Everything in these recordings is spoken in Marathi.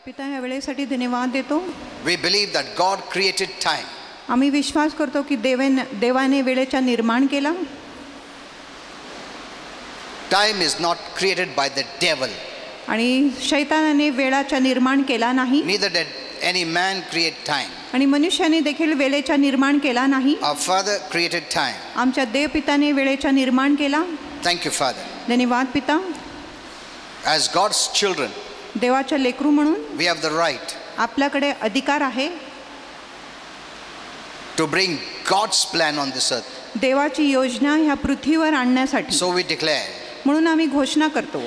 पिता ह्या वेळेसाठी धन्यवाद देतो. We believe that God created time. आम्ही विश्वास करतो की देवाने वेळेचा निर्माण केला. Time is not created by the devil. आणि शैतानाने वेळाचा निर्माण केला नाही. Neither did any man create time. आणि मनुष्याने देखील वेळेचा निर्माण केला नाही. Our Father created time. आमच्या देवपिताने वेळेचा निर्माण केला. Thank you, Father. धन्यवाद पिता. As God's children, देवाच्या लेकरू म्हणून we have the right आपल्याकडे अधिकार आहे to bring God's plan on this earth. देवाची योजना ह्या पृथ्वीवर आणण्यासाठी. So we declare, म्हणून आम्ही घोषणा करतो,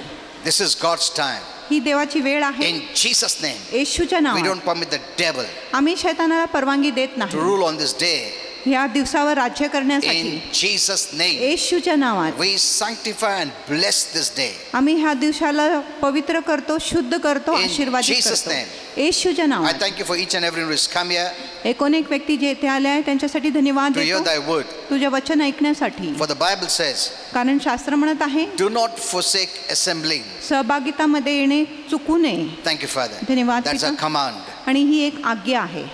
this is God's time. ही देवाची वेळ आहे. In Jesus' name, येशूच्या we नावात don't permit the devil आम्ही शैतानाला परवानगी देत to नाही rule on this day. ह्या दिवसावर राज्य करण्यासाठी. In Jesus' name, येशूच्या नावात we sanctify and bless this day. आम्ही ह्या दिवसाला पवित्र करतो, शुद्ध करतो, In आशीर्वादित Jesus' करतो. name. येशूच्या I नावात. thank you for each and everyone who has come here एकोणेक व्यक्ती जे येथे आले आहेत त्यांच्यासाठी धन्यवाद to hear देतो, thy word. तुझे वचन ऐकण्यासाठी. For the Bible says, कारण शास्त्र म्हणत आहे, do not forsake assembling. सहभागितामध्ये येणे चुकू नये. Thank you, Father. धन्यवाद That's पिता. a command. आणि ही एक आज्ञा आहे.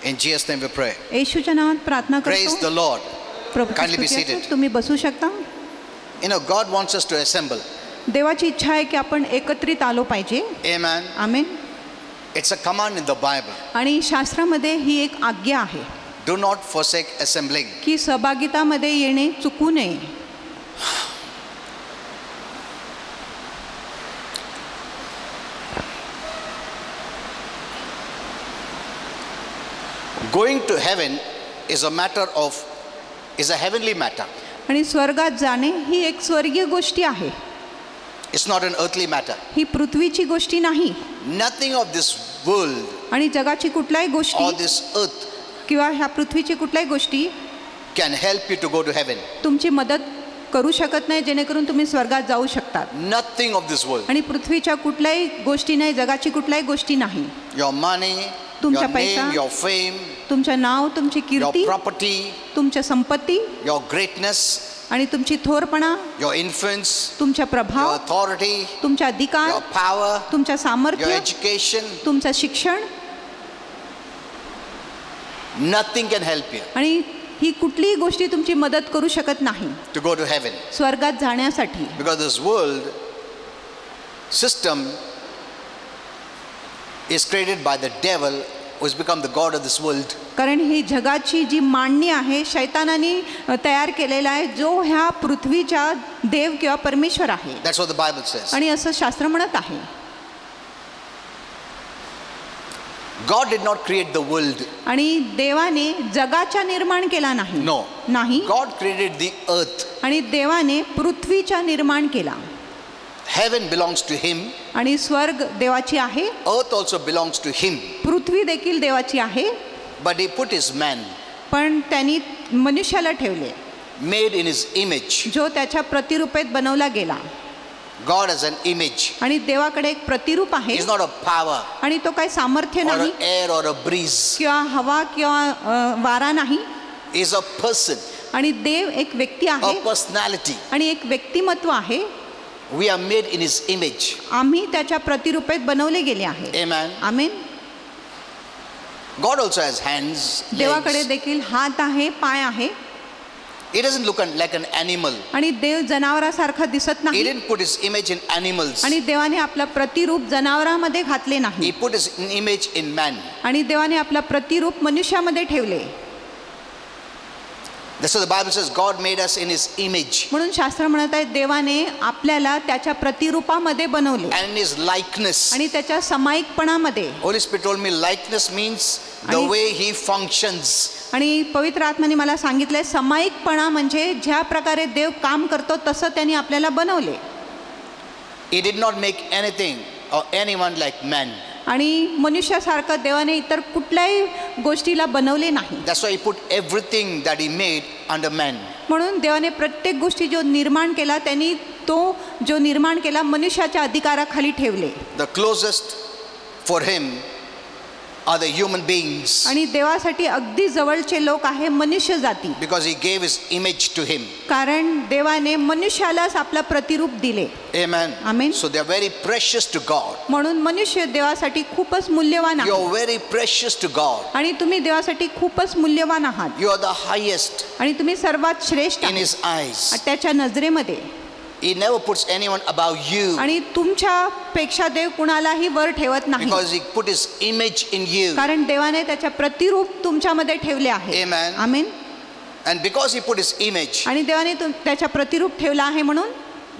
In Jesus' name we pray. येशूच्या नावात प्रार्थना Praise करतो. the Lord. प्रभूची Kindly be स्तुती असो. seated. तुम्ही बसू शकता. You know, God wants us to assemble. देवाची इच्छा आहे की आपण एकत्रित आलो पाहिजे. Amen. Amen. It's a command in the Bible. आणि शास्त्रामध्ये ही एक आज्ञा आहे Do not forsake assembling. की सहभागितामध्ये येणे चुकू नये. Going to heaven is a heavenly matter. आणि स्वर्गात जाणे ही एक स्वर्गीय गोष्टी आहे. It's not an earthly matter. ही पृथ्वीची गोष्टी नाही. Nothing of this world आणि जगाची कुठल्याही गोष्टी or this earth किंवा ह्या पृथ्वीची कुठल्याही गोष्टी can help you to go to heaven. तुमची मदत करू शकत नाही जेणेकरून तुम्ही स्वर्गात जाऊ शकतात. Nothing of this world. आणि पृथ्वीच्या कुठल्याही गोष्टी नाही, जगाची कुठल्याही गोष्टी नाही. Your money, तुमचा your पैसा, name, your fame, तुमचं नाव, तुमची your कीर्ती, property, तुमच्या संपत्ती your greatness, आणि तुमची थोरपणा, your influence, तुमचा your प्रभाव, authority, तुमचा अधिकार, your power, तुमचं your सामर्थ्य, education, तुमचं शिक्षण, nothing can help you आणि ही कुठलीही गोष्टी तुमची मदत करू शकत नाही to go to heaven. स्वर्गात जाण्यासाठी. Because this world system is created by the devil, who has become the god of this world. कारण ही जगाची जी मांडणी आहे शैतानाने तयार केलेला आहे, जो ह्या पृथ्वीचा देव किंवा परमेश्वर आहे. That's what the Bible says. आणि असं शास्त्र म्हणत आहे. God did not create the world. आणि देवाने जगाचा निर्माण केला नाही. No. नाही. God created the earth. आणि देवाने पृथ्वीचा निर्माण केला. Heaven belongs to him. आणि स्वर्ग देवाची आहे, Earth also belongs to him. पृथ्वी देखील देवाची आहे. But he put his man, पण त्यांनी मनुष्याला ठेवले made in his image. जो त्याच्या प्रतिरूपेत बनवला गेला. God has an image. आणि देवाकडे एक प्रतिरूप आहे. He's not a power आणि तो काही सामर्थ्य or नाही an air or a breeze. किंवा हवा किंवा वारा नाही. He's a person, आणि देव एक व्यक्ती a आहे personality. आणि एक व्यक्तिमत्व आहे. We are made in his image. आम्ही त्याच्या प्रतिरूपेत बनवले गेले आहे. Amen. Amen. God also has hands, देवाकडे legs. देखील हात आहे, पाय आहे. He doesn't look like an animal. आणि देव जनावरासारखा दिसत He नाही. didn't put his image in animals. आणि देवाने आपलं प्रतिरूप जनावरांमध्ये घातले He नाही. put his image in man. आणि देवाने आपलं प्रतिरूप मनुष्यामध्ये ठेवले. That's what the Bible says. God made us in his image म्हणून शास्त्र म्हणत आहे देवाने आपल्याला त्याच्या प्रतिरूपामध्ये बनवले and in his likeness. आणि त्याच्या समायिकपणामध्ये. Holy Spirit told me likeness means the आणि- way he functions. आणि पवित्र आत्म्याने मला सांगितलंय समायिकपणा म्हणजे ज्या प्रकारे देव काम करतो तसं त्यांनी आपल्याला बनवले. He did not make anything or anyone like man. आणि मनुष्यासारखं देवाने इतर कुठल्याही गोष्टीला बनवले नाही. That's why he put everything that he made under man. म्हणून देवाने प्रत्येक गोष्टी जो निर्माण केला त्यांनी तो जो निर्माण केला मनुष्याच्या अधिकाराखाली ठेवले. The closest for him are the human beings. आणि देवासाठी अगदी जवळचे लोक आहे मनुष्य जाती. Because he gave his image to him. कारण देवाने मनुष्यालाच आपला प्रतिरूप दिले. Amen. Amen. So they are very precious to God. म्हणून मनुष्य देवासाठी खूपच मूल्यवान You आहे. are very precious to God. आणि तुम्ही देवासाठी खूपच मूल्यवान आहात. You are the highest आणि तुम्ही सर्वात श्रेष्ठ in his eyes. त्याच्या नजरेमध्ये. He never puts anyone above you. आणि तुमच्यापेक्षा देव कुणालाही वर ठेवत नाही. Because he put his image in you. कारण देवाने त्याच्या प्रतिरूप तुमच्यामध्ये ठेवले आहे. Amen. Amen. And because he put his image, आणि देवाने त्याच्या प्रतिरूप ठेवला आहे म्हणून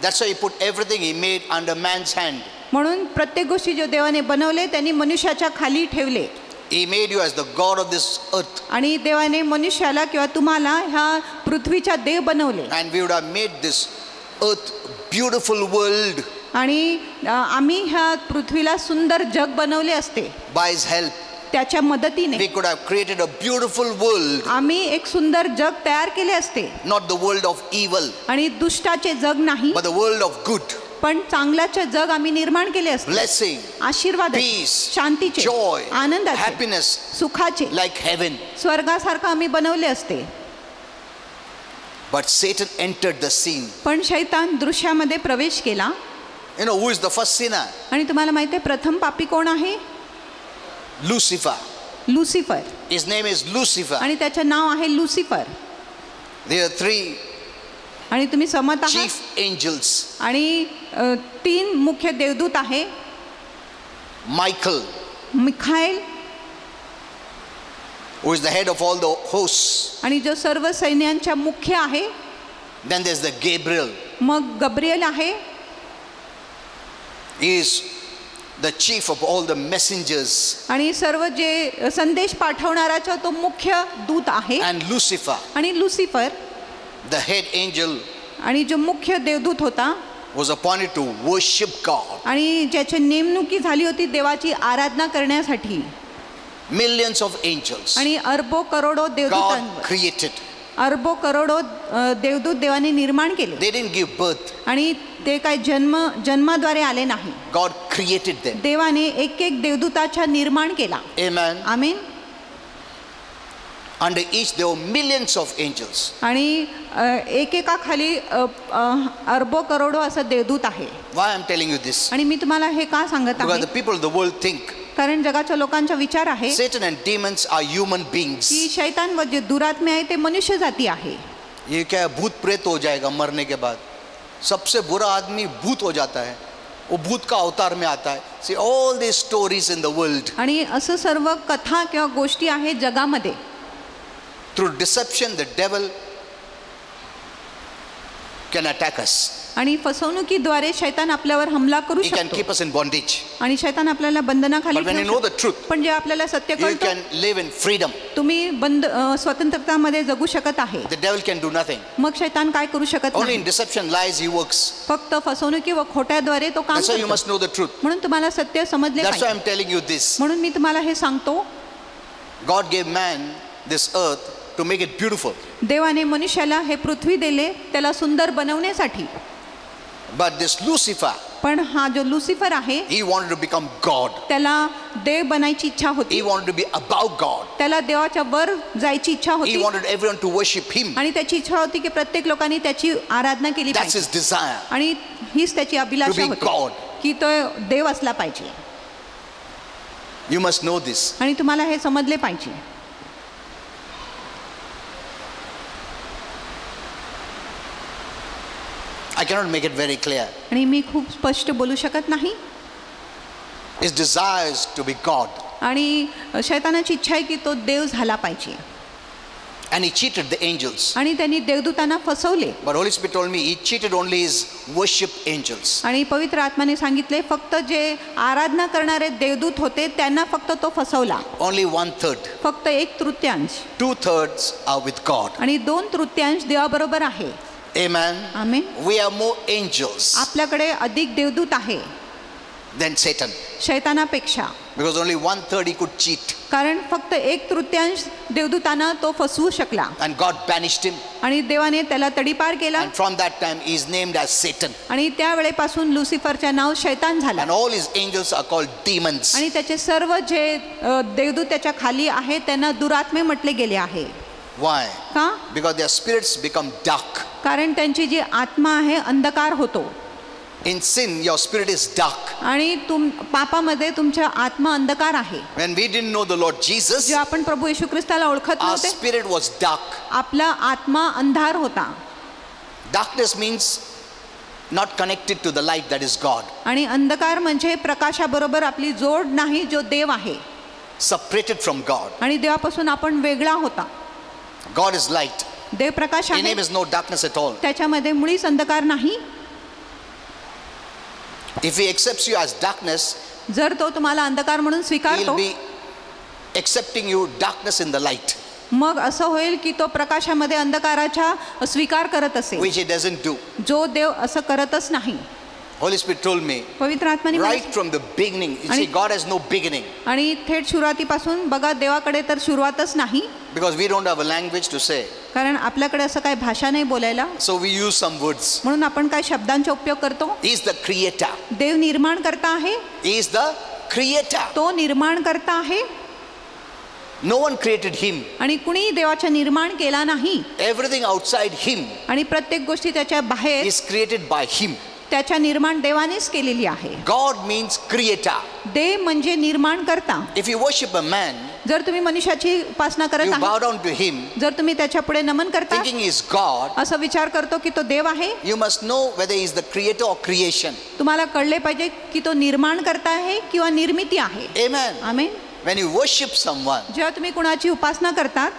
that's why he put everything he made under man's hand. म्हणून प्रत्येक गोष्टी जो देवाने बनवले त्यांनी मनुष्याच्या खाली ठेवले. He made you as the God of this earth. आणि देवाने मनुष्याला किंवा तुम्हाला ह्या पृथ्वीचा देव बनवले. And we would have made this earth beautiful world आणि आम्ही ह्या पृथ्वीला सुंदर जग बनवले असते. by his help. त्याच्या मदतीने We could have created a beautiful world, आम्ही एक सुंदर जग तयार केले असते. not the world of evil, आणि दुष्टाचे जग नाही but the world of good, पण चांगल्याचे जग आम्ही निर्माण केले असते. blessing, आशीर्वाद, peace, शांतीचे, joy, आनंदाचे, happiness, सुखाचे, like heaven. स्वर्गासारखं आम्ही बनवले असते. But Satan entered the scene. पण शैतान दृश्यामध्ये प्रवेश केला. You know who is the first sinner? आणि तुम्हाला माहिती आहे प्रथम पापी कोण आहे? Lucifer. Lucifer. His name is Lucifer. आणि त्याचे नाव आहे लुसिफर. There are three आणि तुम्ही समजत आहात. chief angels. आणि 3 मुख्य देवदूत आहे. Michael, मिखाएल, who is the head of all the hosts. आणि जो सर्व सैन्यांचा मुख्य आहे. Then there's the Gabriel. मग गब्रिएल आहे. He is the chief of all the messengers. आणि सर्व जे संदेश पाठवणाराचा तो मुख्य दूत आहे. And Lucifer, आणि लुसिफर, the head angel, आणि जो मुख्य देवदूत होता was appointed to worship God. आणि ज्याची नेमणुकी झाली होती देवाची आराधना करण्यासाठी. Millions of angels आणि अरबो करोडो God देवदूतांवर, created. अरबो करोडो देवदूत देवाने निर्माण केले. They didn't give birth. आणि ते काय जन्माद्वारे आले नाही. God created them. देवाने एक एक देवदूताचा निर्माण केला. Amen. Amen. Under each there were millions of angels. आणि एकेका खाली अरबो करोडो असं देवदूत आहे. Why I'm telling you this? आणि मी तुम्हाला हे का सांगत Because आहे? the people of the world think कारण जगाच्या लोकांचा विचार आहे Satan and demons are human beings. की शैतान व जे दुरात्मे आहे ते मनुष्य जाती आहे. ये क्या भूत प्रेत हो जाएगा मरने के बाद. सबसे बुरा आदमी भूत हो जाता है, वो भूत का अवतार में आता है. See all these stories in the world. आणि असं सर्व कथा किंवा गोष्टी आहेत जगामध्ये. Through deception the devil can attack us. आणि फसवणुकीद्वारे शैतान आपल्यावर हमला करू He can शकतो. keep us in bondage. आणि शैतान आपल्याला बंधनाखाली But when you ठेवू know the शकतो. truth, पण जे आपल्याला सत्य you कळतं can live in freedom. तुम्ही स्वतंत्रतामध्ये जगू शकत आहे. The devil can do nothing. मग शैतान काय करू शकत Only नाही. in deception, lies he works. फक्त फसवणुकी व खोट्याद्वारे तो काम That's why you करतो. must know the truth. म्हणून तुम्हाला सत्य समजले That's why पाहिजे. I'm telling you this. म्हणून मी तुम्हाला हे सांगतो. God gave man this earth to make it beautiful. देवाने मनुष्याला हे पृथ्वी दिले त्याला सुंदर बनवण्यासाठी. But this Lucifer, पण हा जो लुसिफर आहे he wanted to become God. त्याला देव बनायची इच्छा He होती. wanted to be above God. त्याला देवाच्या वर जायची इच्छा He होती. wanted everyone to worship him. आणि त्याची इच्छा होती की प्रत्येक लोकांनी त्याची आराधना केली That's पाहिजे. his desire. आणि हीच त्याची To अभिलाषा be होती God. की तो देव असला पाहिजे. You must know this. आणि तुम्हाला हे समजले पाहिजे. I cannot make it very clear. आणि मी खूप स्पष्ट बोलू शकत नाही. His desire is to be God. आणि शैतानाची इच्छा आहे की तो देव झाला पाहिजे. And he cheated the angels. आणि त्यांनी देवदूतांना फसवले. But Holy Spirit told me he cheated only his worship angels. आणि पवित्र आत्म्याने सांगितले फक्त जे आराधना करणारे देवदूत होते त्यांना फक्त तो फसवला. Only 1/3. फक्त 1/3. 2/3 are with God. आणि 2/3 देवाबरोबर आहे. Amen. Amen. We have more angels. आपल्याकडे अधिक देवदूत आहे. than Satan. शैतानापेक्षा. Because only 1/3 he could cheat. कारण फक्त 1/3 देवदूतांना तो फसवू शकला. And God banished him. आणि देवाने त्याला तडीपार केला. And from that time he is named as Satan. आणि त्यावेळेपासून लुसिफरचे नाव शैतान झाला. And all his angels are called demons. आणि त्याचे सर्व जे देवदूत त्याच्या खाली आहेत त्यांना दुरात्मे म्हटले गेले आहे. Why? का? Because their spirits become dark. कारण त्यांची जी आत्मा आहे अंधकार होतो. In sin your spirit is dark. आणि पापामध्ये तुमच्या आत्मा अंधकार आहे. When we didn't know the Lord Jesus, जेव्हा आपण प्रभू येशू ख्रिस्ताला ओळखत our नव्हते spirit was dark. आपला आत्मा अंधार होता. Darkness means not connected to the light that is God. आणि अंधकार म्हणजे प्रकाशाबरोबर आपली जोड नाही जो देव आहे. Separated from God. आणि देवापासून आपण वेगळा होता. God is light. Dev Prakash In आहे. him is no darkness at all. त्याच्यामध्ये मुळीच अंधकार नाही. If he accepts you as darkness, जर तो तुम्हाला अंधकार म्हणून he'll स्वीकारतो be accepting you darkness in the light, मग असं होईल की तो प्रकाशामध्ये अंधकाराचा स्वीकार करत असेल, which he doesn't do. जो देव असं करतच नाही. Holy Spirit told me पवित्र आत्म्याने right from the beginning. You see, God has no beginning आणि थेट सुरुवातीपासून बघा देवाकडे तर सुरुवातच नाही. because we don't have a language to say. कारण आपल्याकडे असं काही भाषा नाही बोलायला. So we use some words. म्हणून आपण काय शब्दांचा उपयोग करतो. He is the creator. देव निर्माण करता आहे. He is the creator. तो निर्माण करता आहे. No one created him. आणि कुणी देवाचा निर्माण केला नाही. Everything outside him आणि प्रत्येक गोष्टी त्याच्या बाहेर is created by him. त्याच्या निर्माण देवानेच केलेली आहे. God means creator. देव म्हणजे निर्माण करता. If you worship a man, जर तुम्ही मनुष्याची उपासना करत you bow आहात, down to him जर तुम्ही त्याच्या पुढे नमन करता thinking he is God, असा विचार करतो की तो देव आहे, you must know whether he is the creator or creation. तुम्हाला कळले पाहिजे की तो निर्माण करता आहे किंवा निर्मिती आहे. Amen. Amen. When you worship someone, जेव्हा तुम्ही कुणाची उपासना करतात,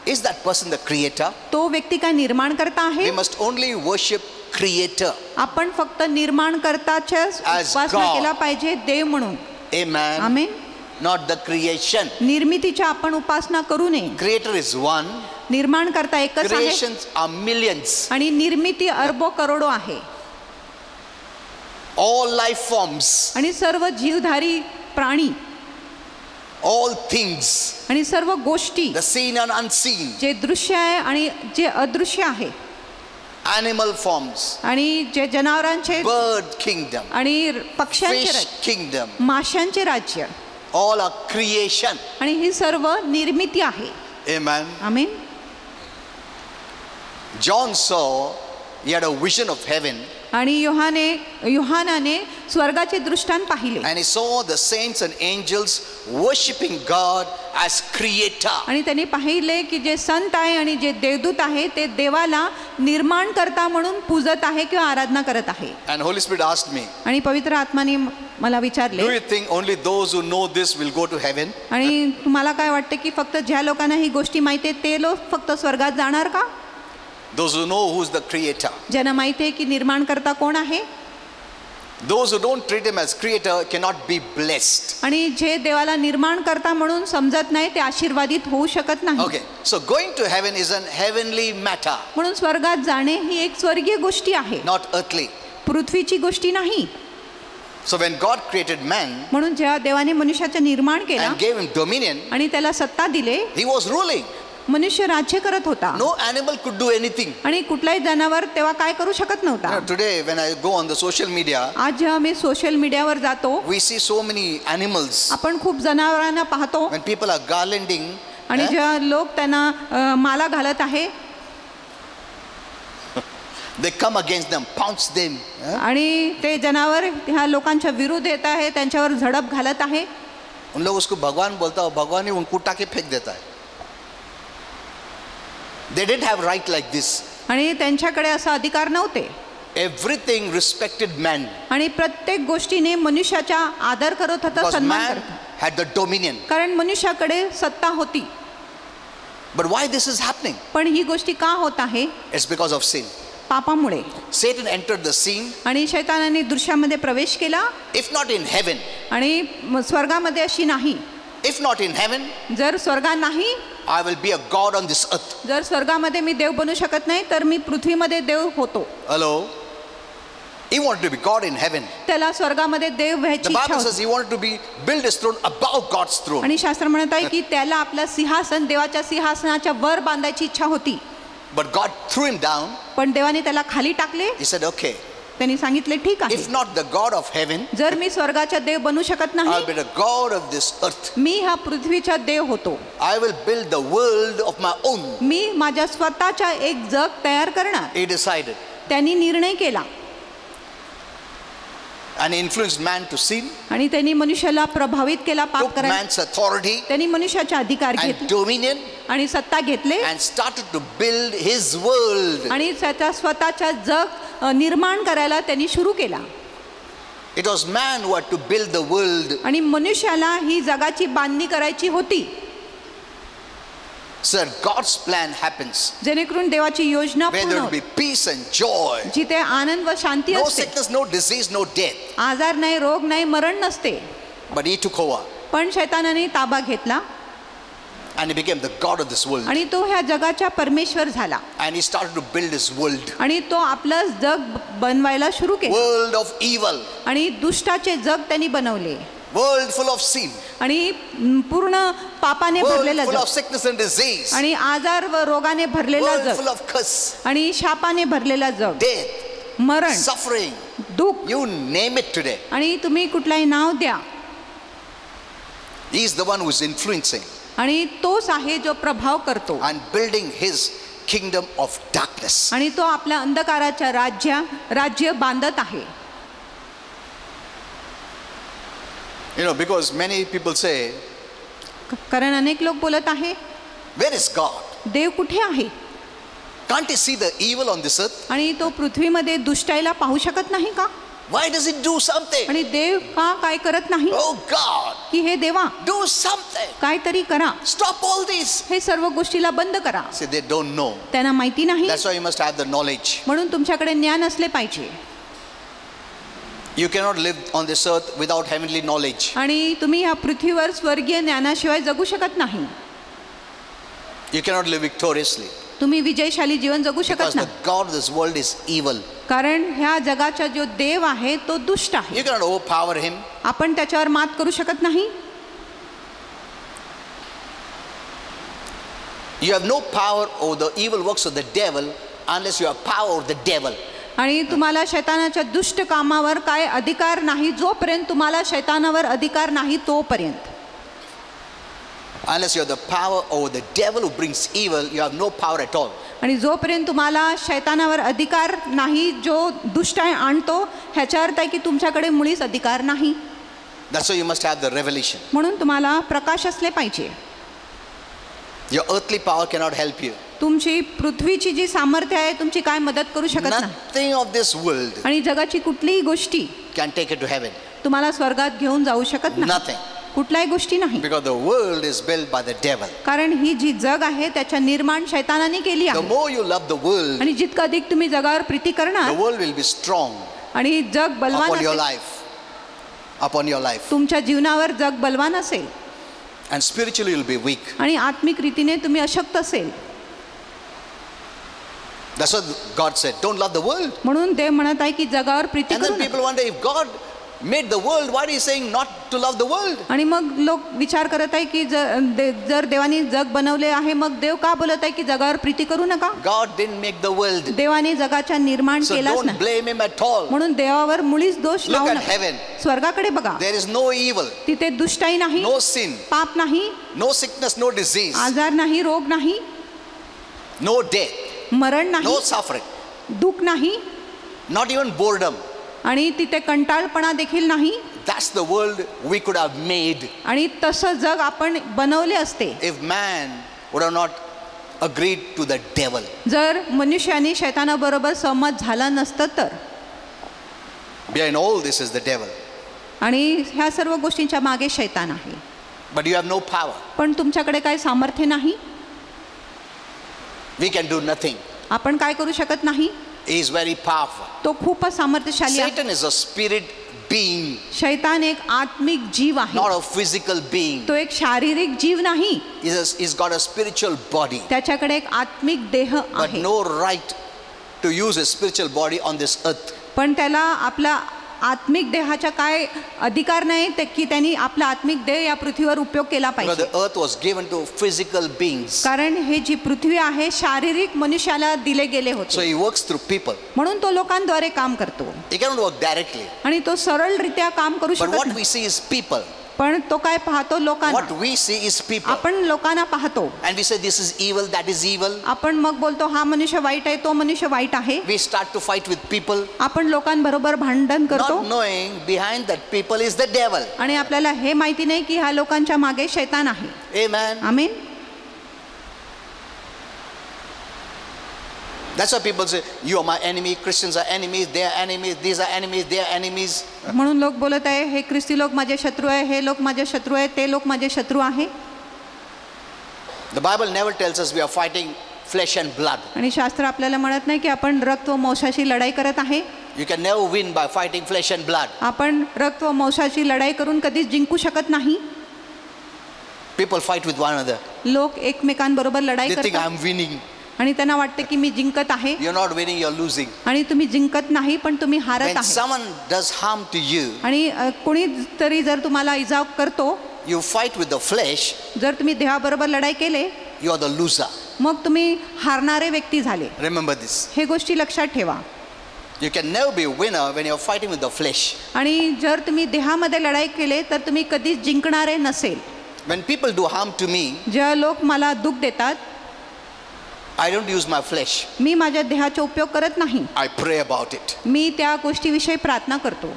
is that person the creator? तो व्यक्ती काय निर्माण करता आहे? We must only worship creator. आपण फक्त निर्माण करताच्याच As उपासना God. केला पाहिजे देव म्हणून. Amen. Amen. Not the creation. निर्मितीच्या आपण उपासना करू नये. Creator is one. निर्माण करता एकच आहे Creations are millions. आणि निर्मिती अरबो करोडो आहे. All life forms, आणि सर्व जीवधारी प्राणी all things, आणि सर्व गोष्टी, the seen and unseen, जे दृश्य आहे आणि जे अदृश्य आहे, animal forms, आणि जे जनावरांचे bird kingdom, आणि पक्ष्यांचे fish राज्य, kingdom, माशांचे राज्य, all are creation. आणि ही सर्व निर्मिती आहे. Amen. Amen. John saw, he had a vision of heaven, आणि योहानाने स्वर्गाचे दृष्टांत पाहिले and he saw the saints and angels worshiping God as creator. आणि त्यांनी पाहिले की जे संत आहे आणि जे देवदूत आहे ते देवाला निर्माण करता म्हणून पूजत आहे किंवा आराधना करत आहे. And Holy Spirit asked me, आणि पवित्र आत्माने मला विचारले, do you think only those who know this will go to heaven? आणि तुम्हाला काय वाटते की फक्त ज्या लोकांना ही गोष्टी माहिती आहे ते लोक फक्त स्वर्गात जाणार का? Those who know who is the creator. ज्यांना माहिती आहे की निर्माण करता कोण आहे. Those who don't treat him as creator cannot be blessed. आणि जे देवाला निर्माण करता म्हणून समजत नाही ते आशीर्वादित होऊ शकत नाही. Okay, so going to heaven is an heavenly matter, म्हणून स्वर्गात जाणे ही एक स्वर्गीय गोष्टी आहे, not earthly. पृथ्वीची गोष्टी नाही. So when God created man म्हणून जेव्हा देवाने मनुष्याचं निर्माण केलं and gave him dominion, आणि त्याला सत्ता दिले, he was ruling. मनुष्य राज्य करत होता. No animal could do anything. आणि कुठलाही जनावर तेव्हा काय करू शकत नव्हता. Today when I go on the social media, आज जेव्हा मी सोशल मीडियावर जातो, we see so many animals. आपण खूप जनावरांना पाहतो. When people are garlanding, आणि जेव्हा लोक त्यांना माला घालत आहे, they come against them, pounce them. आणि ते जनावर ह्या लोकांच्या विरुद्ध येत आहे, त्यांच्यावर झडप घालत आहे. उन लोग उसको भगवान बोलता, भगवान ही उनको उठा के फेंक देता है. They didn't have right like this. आणि त्यांच्याकडे असा अधिकार नव्हते. Everything respected man. आणि प्रत्येक गोष्टीने मनुष्याचा आदर करत होता, Because सन्मान man करत. had the dominion. कारण मनुष्याकडे सत्ता होती. But why this is happening? पण ही गोष्टी का होत आहे? It's because of sin. पापामुळे. Satan entered the scene. आणि शैतानाने दृश्यामध्ये प्रवेश केला. If not in heaven, आणि स्वर्गामध्ये अशी नाही. if not in heaven, जर स्वर्गात नाही, I will be a god on this earth. जर स्वर्गामध्ये मी देव बनू शकत नाही तर मी पृथ्वीमध्ये देव होतो. Hello. He wanted to be God in heaven. त्याला स्वर्गामध्ये देव The व्हायची इच्छा Bible says होती. he wanted to be build his throne above God's throne. आणि शास्त्र म्हणत आहे की त्याला आपलं सिंहासन देवाच्या सिंहासनाच्या वर बांधायची इच्छा होती. But God threw him down. पण देवाने त्याला खाली टाकले. He said, okay, त्यांनी सांगितले ठीक आहे, if not the God of heaven, जर मी स्वर्गाचा देव बनू शकत I'll नाही, be the God of this earth. मी हा पृथ्वीचा देव होतो. I will build the world of my own. मी माझ्या स्वतःचा एक जग तयार करणार. He decided. त्यांनी निर्णय केला And he influenced man to sin, आणि त्यांनी मनुष्याला प्रभावित केला पाप took करायला. man's authority त्यांनी मनुष्याचे अधिकार and घेतले dominion आणि सत्ता घेतले and started to build his world. आणि त्याचा स्वतःचा जग निर्माण करायला त्यांनी सुरू केला. It was man who had to build the world. आणि मनुष्याला ही जगाची बांधणी करायची होती. Sir, God's plan happens जेणेकरून देवाची योजना where पूर्ण there will be होते. peace and joy. जिथे आनंद व शांती No असते, sickness, no disease, no death. आजार नाही, रोग नाही, मरण नसते. But he took over पण शैतानाने ताबा घेतला and he became the God of this world. आणि तो ह्या जगाचा परमेश्वर झाला And he started to build his world. आणि तो आपलं जग बनवायला सुरू केलं World of evil. आणि दुष्टाचे जग त्यांनी बनवले World full of sin. आणि पूर्ण पापाने World भरलेलं full of जग sickness and disease. आणि आजार व रोगाने भरलेला World जग full of curse, आणि शापाने भरलेला जग, death, मरण, suffering. दुःख, You name it today. आणि तुम्ही कुठलाही नाव द्या. He is the one who is influencing आणि तोच आहे जो प्रभाव करतो and building his kingdom of darkness. आणि तो आपल्या अंधकाराच्या राज्य बांधत आहे. You know, because many people say, कारण अनेक लोक बोलत आहे where is God? देव कुठे आहे, Can't he see the evil on this earth? आणि तो पृथ्वीमध्ये दुष्टाईला पाहू शकत नाही का, Why does he do something? आणि देव का काय करत नाही, Oh God, की हे देवा do something. काहीतरी करा, Stop all this. हे सर्व गोष्टीला बंद करा. See, they don't know. त्यांना माहिती नाही. That's why you must have the knowledge. म्हणून तुमच्याकडे ज्ञान असले पाहिजे. You cannot live on this earth without heavenly knowledge. आणि तुम्ही ह्या पृथ्वीवर स्वर्गीय ज्ञानाशिवाय जगू शकत नाही. You cannot live victoriously तुम्ही विजयशाली जीवन जगू because शकत the नाही, God of this world is evil. कारण ह्या जगाचा जो देव आहे तो दुष्ट आहे. You cannot overpower him. आपण त्याच्यावर मात करू शकत नाही. You have no power over the evil works of the devil unless you have power over the devil. आणि तुम्हाला शैतानाच्या दुष्ट कामावर काय अधिकार नाही जोपर्यंत तुम्हाला शैतानावर अधिकार नाही तोपर्यंत. Unless you have the power over the devil who brings evil, you have no power at all. आणि जोपर्यंत तुम्हाला शैतानावर अधिकार नाही जो दुष्टाई आणतो, ह्याचा अर्थ आहे की तुमच्याकडे मुळीच अधिकार नाही. That's why you must have the revelation. म्हणून तुम्हाला प्रकाश असले पाहिजे. Your earthly power cannot help you. तुमची पृथ्वीची जी सामर्थ्य आहे तुमची काय मदत करू शकत नाही. Nothing of this world आणि जगाची कुठलीही गोष्टी can take it to heaven. तुम्हाला स्वर्गात घेऊन जाऊ शकत नाही. Nothing. कुठल्याही गोष्टी नाही. Because the world is built by the devil. कारण ही जी जग आहे त्याच्या निर्माण शैतानाने केली The आहे. more you love the world, आणि जितकं अधिक तुम्ही जगावर प्रीती the करणार world will be strong आणि जग बलवान upon your असेल, life. Upon your life. तुमच्या जीवनावर जग बलवान असेल And spiritually you'll be weak. आणि आत्मिक रीतीने तुम्ही अशक्त असेल. That's what God said. Don't love the world. म्हणून देव म्हणत आहे की जगावर प्रीती And करू then नका. people wonder, if God made the world, why is he saying not to love the world? आणि मग लोक विचार करत आहे की जर देवाने जग बनवले आहे मग देव का बोलत आहे की जगावर प्रीती करू नका. God didn't make the world. देवाने जगाचा निर्माण So केलाच don't नाही. blame him at all. म्हणून देवावर मुळीच दोष Look लावू at नका. heaven. स्वर्गाकडे बघा, There is no evil, तिथे दुष्टाई नाही, no sin, पाप नाही, no sickness, no disease, आजार नाही, रोग नाही, no death, मरण नाही, no suffering, दुःख नाही, not even boredom. आणि तिथे कंटाळपणा देखील नाही. That's the world we could have made आणि तसं जग आपण बनवले असते if man would have not agreed to the devil. जर मनुष्याने शैतानाबरोबर सहमत झाला नसतं तर. Behind all this is the devil. आणि ह्या सर्व गोष्टींच्या मागे शैतान आहे. But you have no power. पण तुमच्याकडे काय सामर्थ्य नाही. We can do nothing. आपण काय करू शकत नाही. He is very powerful. तो खूपच सामर्थ्यशाली आहे. Satan is a spirit being, शैतान एक आत्मिक जीव आहे, not a physical being. तो एक शारीरिक जीव नाही. He's got a spiritual body, त्याच्याकडे एक आत्मिक देह but आहे. no right to use his spiritual body on this earth. पण त्याला आपला आत्मिक देहाचा काय अधिकार नाही ते की त्यांनी आपला आत्मिक देह या पृथ्वीवर उपयोग केला Because पाहिजे. the earth was given to physical beings. कारण हे जी पृथ्वी आहे शारीरिक मनुष्याला दिले गेले So होते, he works through people. म्हणून तो लोकांद्वारे काम करतो He cannot work directly. आणि तो सरळरित्या काम करू But शकत what नाही. we see is people. पण तो काय पाहतो लोकांना, What we see is people. आपण लोकांना पाहतो. And we say this is evil, that is evil. आपण मग बोलतो हा मनुष्य वाईट आहे, तो मनुष्य वाईट आहे. We start to fight with people, आपण लोकांबरोबर भांडण करतो not knowing behind that people is the devil. आणि आपल्याला हे माहिती नाही की ह्या लोकांच्या मागे शैतान आहे. Amen. आमीन. That's why people say, you are my enemy, Christians are enemies, they are enemies, these are enemies, they are enemies. म्हणून लोक बोलत आहे हे ख्रिस्ती लोक माझे शत्रू आहे, हे लोक माझे शत्रू आहे, ते लोक माझे शत्रू आहे. The Bible never tells us we are fighting flesh and blood. आणि शास्त्र आपल्याला म्हणत नाही की आपण रक्त व मांसाची लढाई करत आहे. You can never win by fighting flesh and blood. आपण रक्त व मांसाची लढाई करून कधीच जिंकू शकत नाही. People fight with one another. लोक एकमेकांबरोबर लढाई They think I करतात am winning. आणि त्यांना वाटते की मी जिंकत आहे. You're not winning, you're losing. आणि तुम्ही जिंकत नाही पण तुम्ही हारत When आहे. someone does harm to you, आणि कोणी तरी जर तुम्हाला इजा करतो, you fight with the flesh, जर तुम्ही देहाबरोबर लढाई केले, you are the loser. मग तुम्ही हारणारे व्यक्ती झाले. Remember this. हे गोष्टी लक्षात ठेवा. You can never be a winner when you're fighting with the flesh. आणि जर तुम्ही देहामध्ये लढाई केले तर तुम्ही कधीच जिंकणारे नसेल. When people do harm to me, ज्या लोक मला दुःख देतात, I don't use my flesh. मी माझ्या देहाचा उपयोग करत नाही. I pray about it. मी त्या गोष्टीविषयी प्रार्थना करतो.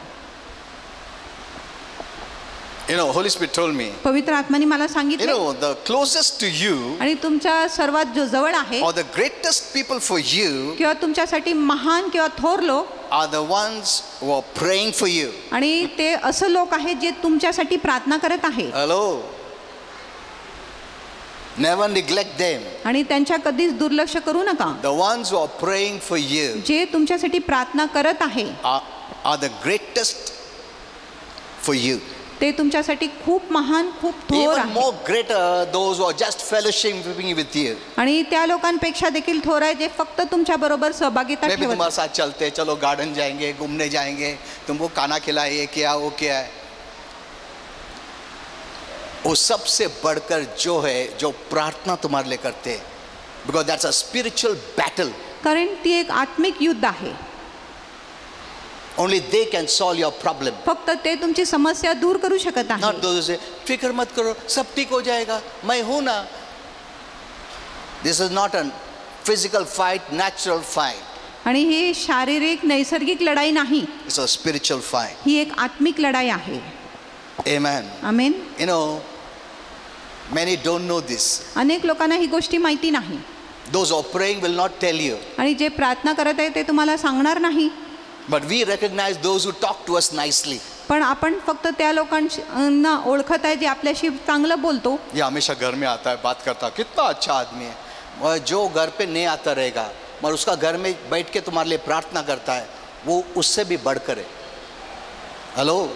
You know, Holy Spirit told me, पवित्र आत्म्याने मला you सांगितले, know, the closest to you आणि तुमच्या सर्वात जो जवळ आहे or the greatest people for you किंवा तुमच्यासाठी महान किंवा थोर लोक are the ones who are praying for you. आणि ते असं लोक आहेत जे तुमच्यासाठी प्रार्थना करत आहे. Hello. Never neglect them. आणि त्यांच्या कधीच दुर्लक्ष करू नका. The ones who are praying for you जे तुमच्यासाठी प्रार्थना करत आहे are the greatest for you. ते तुमच्यासाठी खूप महान, खूप थोर Even आहे. more greater those who are just fellowshipping with you. आणि त्या लोकांपेक्षा देखील थोर आहे जे फक्त तुमच्या बरोबर सहभागिता मैं भी ठेवत तुम्हारे साथ चलते, चलो गार्डन जाएंगे, घूमने जाएंगे, तुमको खाना खिलाए, क्या वो क्या है. वो सबसे बढ़कर जो है, जो प्रार्थना तुम्हारे लिए करते हैं, because that's a spiritual battle. कारण ती एक आत्मिक युद्ध आहे. Only they can solve your problem. फक्त ते तुमची समस्या दूर करू शकत Not आहे. those who say, फिक्र मत करो, सब ठीक हो जाएगा, मैं हूं ना. This is not a physical fight, natural fight. आणि ही शारीरिक नैसर्गिक लढाई नाही, It's a spiritual fight. ही एक आत्मिक लढाई आहे. Amen. Amen. You know, many don't know this. अनेक लोकांना ही गोष्टी माहिती नाही. Those who are praying will not tell you. आणि जे प्रार्थना करत आहे ते तुम्हाला सांगणार नाही. But we recognize those who talk to us nicely. पण आपण फक्त त्या लोकांना ओळखत आहे जे आपल्याशी चांगलं बोलतो. ये हमेशा घर में आता है, बात करता है, कितना अच्छा आदमी है. और जो घर पे नहीं आता रहेगा, मगर उसका घर में बैठ के तुम्हारे लिए प्रार्थना करता है, वो उससे भी बढ़कर है. Hello?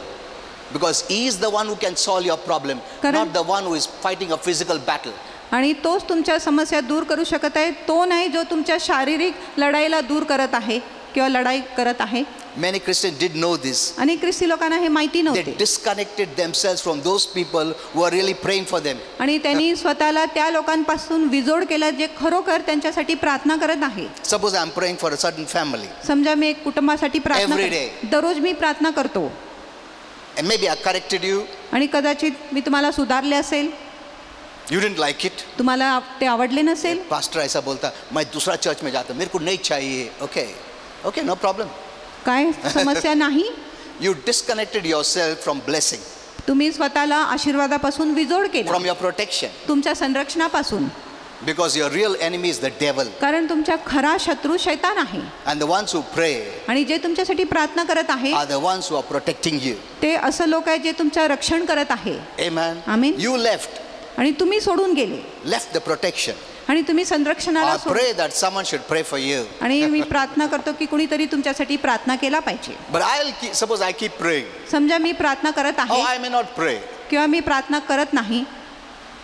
Because he is the one who can solve your problem, Correct. not the one who is fighting a physical battle. आणि तोच तुमच्या समस्या दूर करू शकत आहे, तो नाही जो तुमच्या शारीरिक लढाईला दूर करत आहे किंवा लढाई करत आहे. Many Christians did know this. आणि ख्रिस्ती लोकांना हे माहिती They नव्हते. disconnected themselves from those people who are really praying for them. आणि त्यांनी स्वतःला त्या लोकांपासून विजोड केला जे खरोखर त्यांच्यासाठी प्रार्थना करत आहे. Suppose I am praying for a certain family, समजा मी एक कुटुंबासाठी प्रार्थना Every करते. day. दररोज मी प्रार्थना करतो and maybe I corrected you, आणि कदाचित मी तुम्हाला सुधारले असेल, you didn't like it. तुम्हाला ते आवडले नसेल. पास्टर ऐसा बोलता, मैं दूसरा चर्च में जाता, मेरे को नहीं चाहिए. Okay, okay, no problem. काय समस्या नाही. You disconnected yourself from blessing, तुम्ही स्वतःला आशीर्वादापासून विजोड केला, from your protection, तुमच्या संरक्षणापासून. because your real enemy is the devil. कारण तुमचा खरा शत्रू शैतान आहे. And the ones who pray आणि जे तुमच्यासाठी प्रार्थना करत आहे are the ones who are protecting you. ते असं लोक आहे जे तुमचं रक्षण करत आहे. Amen. Amen. You left आणि तुम्ही सोडून गेले the protection. आणि तुम्ही संरक्षणाला I सोड. pray that someone should pray for you. आणि मी प्रार्थना करतो की कुणीतरी तुमच्यासाठी प्रार्थना केला पाहिजे. But suppose I keep praying. समजा मी प्रार्थना करत Oh, आहे I may not pray. किंवा मी प्रार्थना करत नाही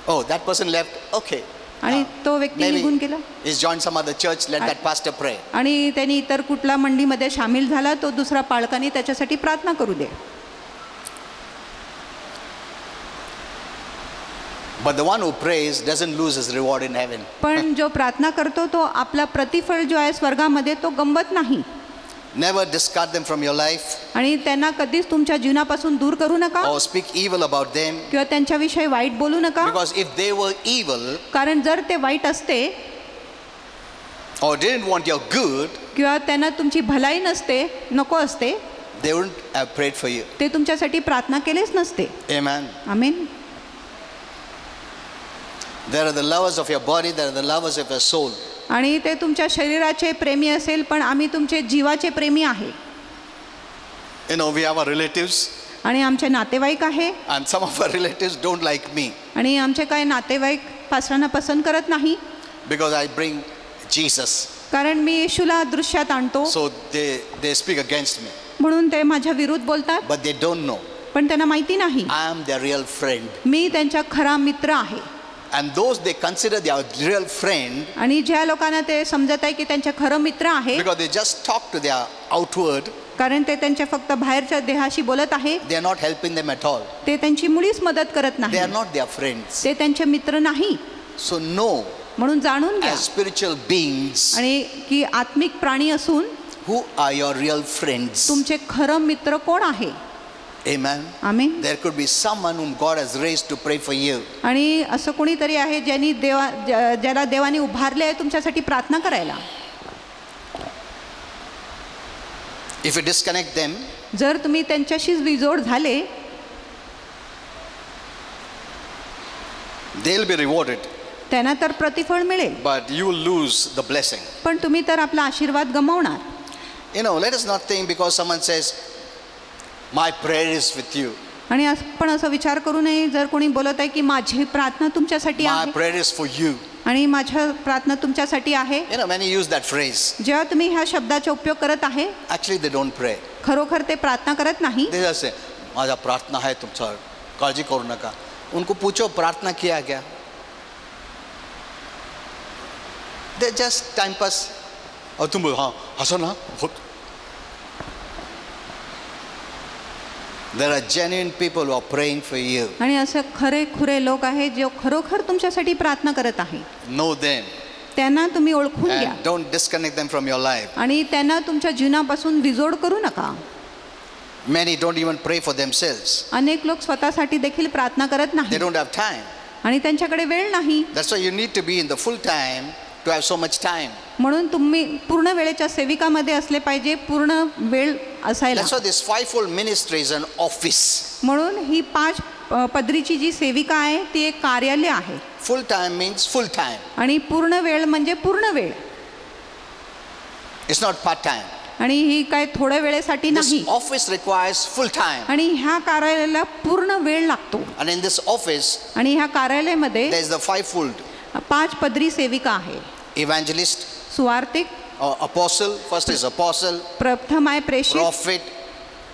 Oh, that person left. Okay. आणि तो व्यक्ती निघून गेला he's joined some other church. Let that pastor pray. आणि त्यांनी इतर कुठल्या मंडळीमध्ये सामील झाला, तो दुसरा पालकांनी त्याच्यासाठी प्रार्थना करू दे. But the one who prays doesn't lose his reward in heaven. पण जो प्रार्थना करतो तो आपला प्रतिफळ जो आहे स्वर्गामध्ये तो गंमत नाही. Never discard them from your life आणि त्यांना कधीच तुमच्या जीवनापासून दूर करू नका or speak evil about them, किंवा त्यांच्याविषयी वाईट बोलू नका. because if they were evil कारण जर ते वाईट असते or didn't want your good, किंवा त्यांना तुमची भलाई नसते, नको असते, they wouldn't have prayed for you. ते तुमच्यासाठी प्रार्थना केलेच नसते. Amen. Amen. There are the lovers of your body, there are the lovers of your soul. आणि ते तुमच्या शरीराचे प्रेमी असेल, पण आम्ही तुमचे जीवाचे प्रेमी आहे. You know, we have our relatives, आणि आमचे नातेवाईक आहे, and some of our relatives don't like me आणि आमचे काही नातेवाईक पास्टरांना पसंत करत नाही, because I bring Jesus. कारण मी येशूला दृश्यात आणतो, So they speak against me, म्हणून ते माझ्या विरुद्ध बोलतात. but they don't know पण त्यांना माहिती नाही I am their real friend. मी त्यांचा खरा मित्र आहे. And those they consider their real friend, आणि ज्या लोकांना ते समजत आहे की त्यांचे खरं मित्र आहे, because they just talk to their outward, कारण ते त्यांच्या फक्त बाहेरच्या देहाशी बोलत आहे, they are not helping them at all. ते त्यांची मुळीच मदत करत They नाही, are not their friends. ते त्यांचे मित्र नाही. So know, म्हणून जाणून घ्या as spiritual beings, आणि की आत्मिक प्राणी असून who are your real friends. तुमचे खरं मित्र कोण आहे. Amen. Amen. There could be someone whom God has raised to pray for you. आणि असं कोणीतरी आहे ज्यांनी ज्याला देवाने उभारले आहे तुमच्यासाठी प्रार्थना करायला. If you disconnect them, जर तुम्ही त्यांच्याशीच विजोड झाले, they'll be rewarded, त्यांना तर प्रतिफळ मिळेल, but you will lose the blessing. पण तुम्ही तर आपला आशीर्वाद गमावणार. You know, let us not think because someone says, my prayer is with you, आणि पण असं विचार करू नये, जर कोणी बोलत आहे की माझी प्रार्थना तुमच्यासाठी my आहे prayer is for you. आणि माझ्या प्रार्थना तुमच्यासाठी आहे, You know, when you use that phrase, जेव्हा तुम्ही ह्या शब्दाचा उपयोग करत आहे, actually they don't pray. खरोखर ते प्रार्थना करत नाही. They just say, माझा प्रार्थना है तुमचा, काळजी करू नका. उनको पूछो प्रार्थना किया क्या? They just time pass. और तुम बोलो हाँ हंसो ना. There are genuine people who are praying for you. आणि असं खरे खुरे लोक आहेत जे खरोखर तुमच्यासाठी प्रार्थना करत आहे. Know them त्यांना तुम्ही ओळखून घ्या and don't disconnect them from your life. आणि त्यांना तुमच्या जीवनापासून विजोड करू नका. Many don't even pray for themselves. अनेक लोक स्वतःसाठी देखील प्रार्थना करत They नाही don't have time. आणि त्यांच्याकडे वेळ नाही. That's why you need to be in the full time to have so much time. म्हणून तुम्ही पूर्ण वेळेच्या सेविकामध्ये असले पाहिजे, पूर्ण वेळ असायला. That's why this fivefold ministry is an office. म्हणून ही 5 पदरीची जी सेविका आहे ती एक कार्यालय आहे. Full time means full time. आणि पूर्ण वेळ म्हणजे पूर्ण वेळ. It's not part time. आणि ही काय थोड्या वेळेसाठी This नाही. office requires full time. आणि ह्या कार्यालयाला पूर्ण वेळ लागतो. And in this office, आणि ह्या कार्यालयामध्ये there is the fivefold: 5 पदरी सेविका आहे. evangelist, सुवार्तिक, apostle. First is apostle, प्रथम आहे प्रेषित, prophet,